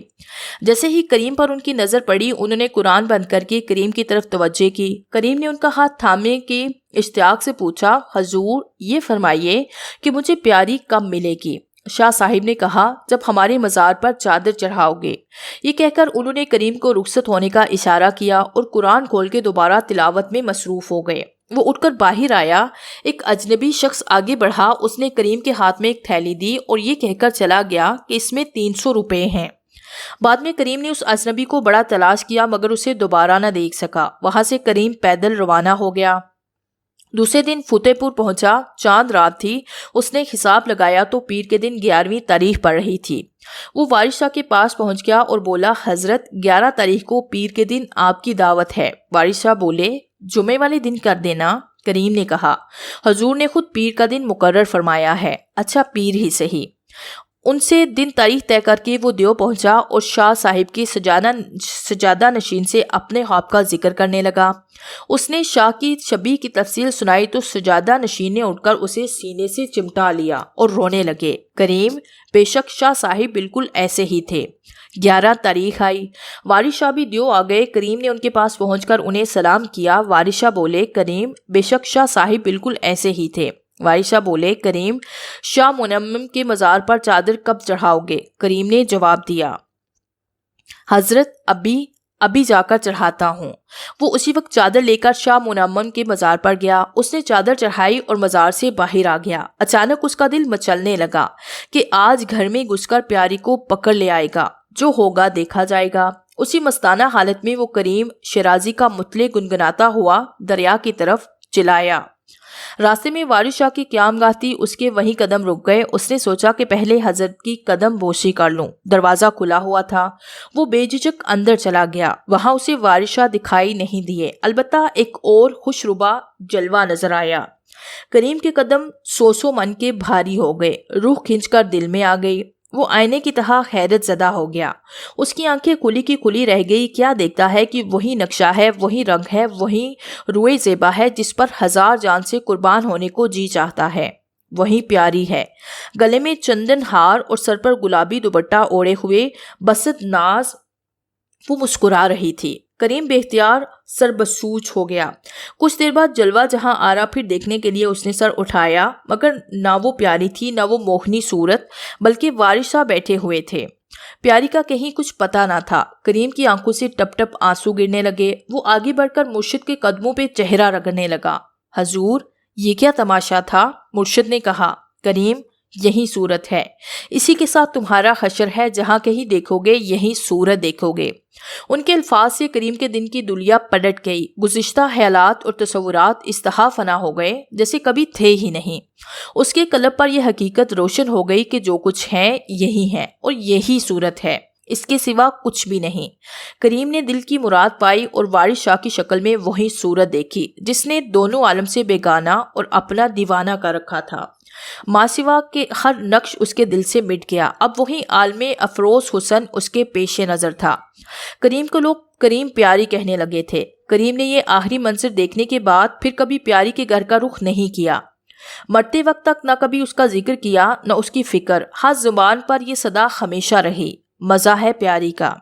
جیسے ہی کریم پر ان کی نظر پڑی، انہوں نے قرآن بند کر کے کریم کی طرف توجہ کی۔ کریم نے ان کا ہاتھ تھامے کے اشتیاق سے پوچھا، حضور یہ فرمائیے کہ مجھے پیاری کب ملے گی؟ شاہ صاحب نے کہا، جب ہمارے مزار پر چادر چڑھاؤ گے۔ یہ کہہ کر انہوں نے کریم کو رخصت ہونے کا اشارہ کیا اور قرآن کھول کے دوبارہ تلاوت میں مصروف ہو گئے۔ وہ اٹھ کر باہر آیا۔ ایک اجنبی شخص آگے بڑھا۔ اس نے کریم کے ہاتھ میں ایک تھیلی دی اور یہ کہہ کر چلا گیا کہ اس میں 300 روپے ہیں۔ بعد میں کریم نے اس اجنبی کو بڑا تلاش کیا مگر اسے دوبارہ نہ دیکھ سکا۔ وہاں سے کریم پیدل روانہ ہو گیا۔ دوسرے دن فتح پور پہنچا۔ چاند رات تھی۔ اس نے حساب لگایا تو پیر کے دن 11ویں تاریخ پڑ رہی تھی۔ وہ وارث شاہ کے پاس پہنچ گیا اور بولا، حضرت 11 تاریخ کو پیر کے دن آپ کی دعوت ہے۔ وارث شاہ بولے، جمعے والے دن کر دینا۔ کریم نے کہا، حضور نے خود پیر کا دن مقرر فرمایا ہے۔ اچھا پیر ہی صحیح۔ ان سے دن تاریخ طے کر کے وہ دیو پہنچا اور شاہ صاحب کی سجادہ نشین سے اپنے خواب کا ذکر کرنے لگا۔ اس نے شاہ کی شبیہ کی تفصیل سنائی تو سجادہ نشین نے اٹھ کر اسے سینے سے چمٹا لیا اور رونے لگے۔ کریم، بے شک شاہ صاحب بالکل ایسے ہی تھے۔ 11 تاریخ آئی۔ وارث شاہ بھی دیو آ گئے۔ کریم نے ان کے پاس پہنچ کر انہیں سلام کیا۔ وارث شاہ بولے، کریم بے شک شاہ صاحب بالکل ایسے ہی تھے۔ وارث شاہ بولے، کریم شاہ منمم کے مزار پر چادر کب چڑھاؤ گے؟ کریم نے جواب دیا، حضرت ابھی جا کر چڑھاتا ہوں۔ وہ اسی وقت چادر لے کر شاہ منمن کے مزار پر گیا۔ اس نے چادر چڑھائی اور مزار سے باہر آ گیا۔ اچانک اس کا دل مچلنے لگا کہ آج گھر میں گھس کر پیاری کو پکڑ لے آئے گا، جو ہوگا دیکھا جائے گا۔ اسی مستانہ حالت میں وہ کریم شیرازی کا مطلع گنگناتا ہوا دریا کی طرف چلایا۔ راستے میں وارث شاہ کی قیام گاہ تھی، اس کے وہیں قدم رک گئے۔ اس نے سوچا کہ پہلے حضرت کی قدم بوسی کر لوں۔ دروازہ کھلا ہوا تھا، وہ بے جھجک اندر چلا گیا۔ وہاں اسے وارث شاہ دکھائی نہیں دیے، البتہ ایک اور خوشربا جلوہ نظر آیا۔ کریم کے قدم سو من کے بھاری ہو گئے، روح کھنچ کر دل میں آ گئی۔ وہ آئینے کی طرح حیرت زدہ ہو گیا۔ اس کی آنکھیں کھلی کی کھلی رہ گئی۔ کیا دیکھتا ہے کہ وہی نقشہ ہے، وہی رنگ ہے، وہی روئے زیبا ہے جس پر ہزار جان سے قربان ہونے کو جی چاہتا ہے۔ وہی پیاری ہے، گلے میں چندن ہار اور سر پر گلابی دوپٹہ اوڑھے ہوئے بسط ناز وہ مسکرا رہی تھی۔ کریم بے اختیار سر بسوچ ہو گیا۔ کچھ دیر بعد جلوہ جہاں آرا پھر دیکھنے کے لیے اس نے سر اٹھایا، مگر نہ وہ پیاری تھی نہ وہ موہنی صورت، بلکہ وارث شاہ بیٹھے ہوئے تھے۔ پیاری کا کہیں کچھ پتہ نہ تھا۔ کریم کی آنکھوں سے ٹپ ٹپ آنسو گرنے لگے۔ وہ آگے بڑھ کر مرشد کے قدموں پہ چہرہ رگڑنے لگا۔ حضور، یہ کیا تماشا تھا؟ مرشد نے کہا۔ کریم، یہی صورت ہے، اسی کے ساتھ تمہارا حشر ہے، جہاں کہیں دیکھو گے یہی صورت دیکھو گے۔ ان کے الفاظ سے کریم کے دن کی دنیا پلٹ گئی۔ گزشتہ خیالات اور تصورات اس طرح فنا ہو گئے جیسے کبھی تھے ہی نہیں۔ اس کے قلب پر یہ حقیقت روشن ہو گئی کہ جو کچھ ہے یہی ہے اور یہی صورت ہے، اس کے سوا کچھ بھی نہیں۔ کریم نے دل کی مراد پائی اور وارث شاہ کی شکل میں وہی صورت دیکھی جس نے دونوں عالم سے بیگانہ اور اپنا دیوانہ کر رکھا تھا۔ ماں سوا کے ہر نقش اس کے دل سے مٹ گیا۔ اب وہی عالم افروز حسن اس کے پیش نظر تھا۔ کریم کو لوگ کریم پیاری کہنے لگے تھے۔ کریم نے یہ آخری منظر دیکھنے کے بعد پھر کبھی پیاری کے گھر کا رخ نہیں کیا۔ مرتے وقت تک نہ کبھی اس کا ذکر کیا نہ اس کی فکر۔ ہر زبان پر یہ صدا ہمیشہ رہی، مزہ ہے پیاری کا۔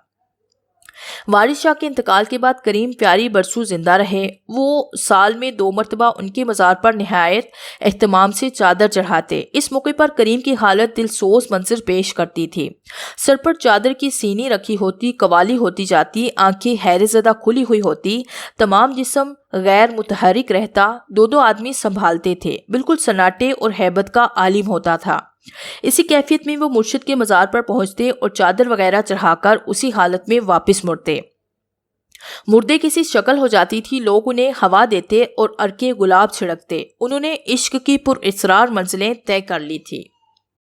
وارث شاہ کے انتقال کے بعد کریم پیاری برسوں زندہ رہے۔ وہ سال میں 2 مرتبہ ان کے مزار پر نہایت اہتمام سے چادر چڑھاتے۔ اس موقع پر کریم کی حالت دل سوز منظر پیش کرتی تھی۔ سر پر چادر کی سینی رکھی ہوتی، قوالی ہوتی جاتی، آنکھیں حیرت زدہ کھلی ہوئی ہوتی، تمام جسم غیر متحرک رہتا۔ 2 آدمی سنبھالتے تھے، بالکل سناٹے اور ہیبت کا عالم ہوتا تھا۔ اسی کیفیت میں وہ مرشد کے مزار پر پہنچتے اور چادر وغیرہ چڑھا کر اسی حالت میں واپس مڑتے۔ مردے کسی شکل ہو جاتی تھی، لوگ انہیں ہوا دیتے اور عرقِ گلاب چھڑکتے۔ انہوں نے عشق کی پر اسرار منزلیں طے کر لی تھی۔